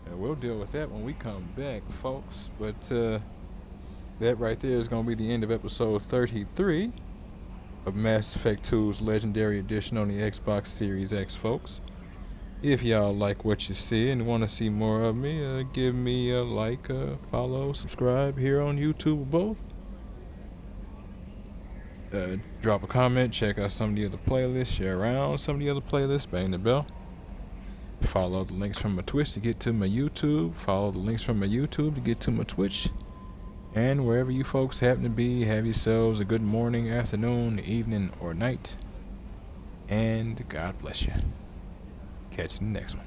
And we'll deal with that when we come back, folks. But that right there is going to be the end of episode 33 of Mass Effect 2's Legendary Edition on the Xbox Series X, folks. If y'all like what you see and want to see more of me, give me a like, follow, subscribe here on YouTube or both. Drop a comment, check out some of the other playlists, share around some of the other playlists, bang the bell. Follow the links from my Twitch to get to my YouTube. Follow the links from my YouTube to get to my Twitch. And wherever you folks happen to be, have yourselves a good morning, afternoon, evening, or night. And God bless you. Catch you in the next one.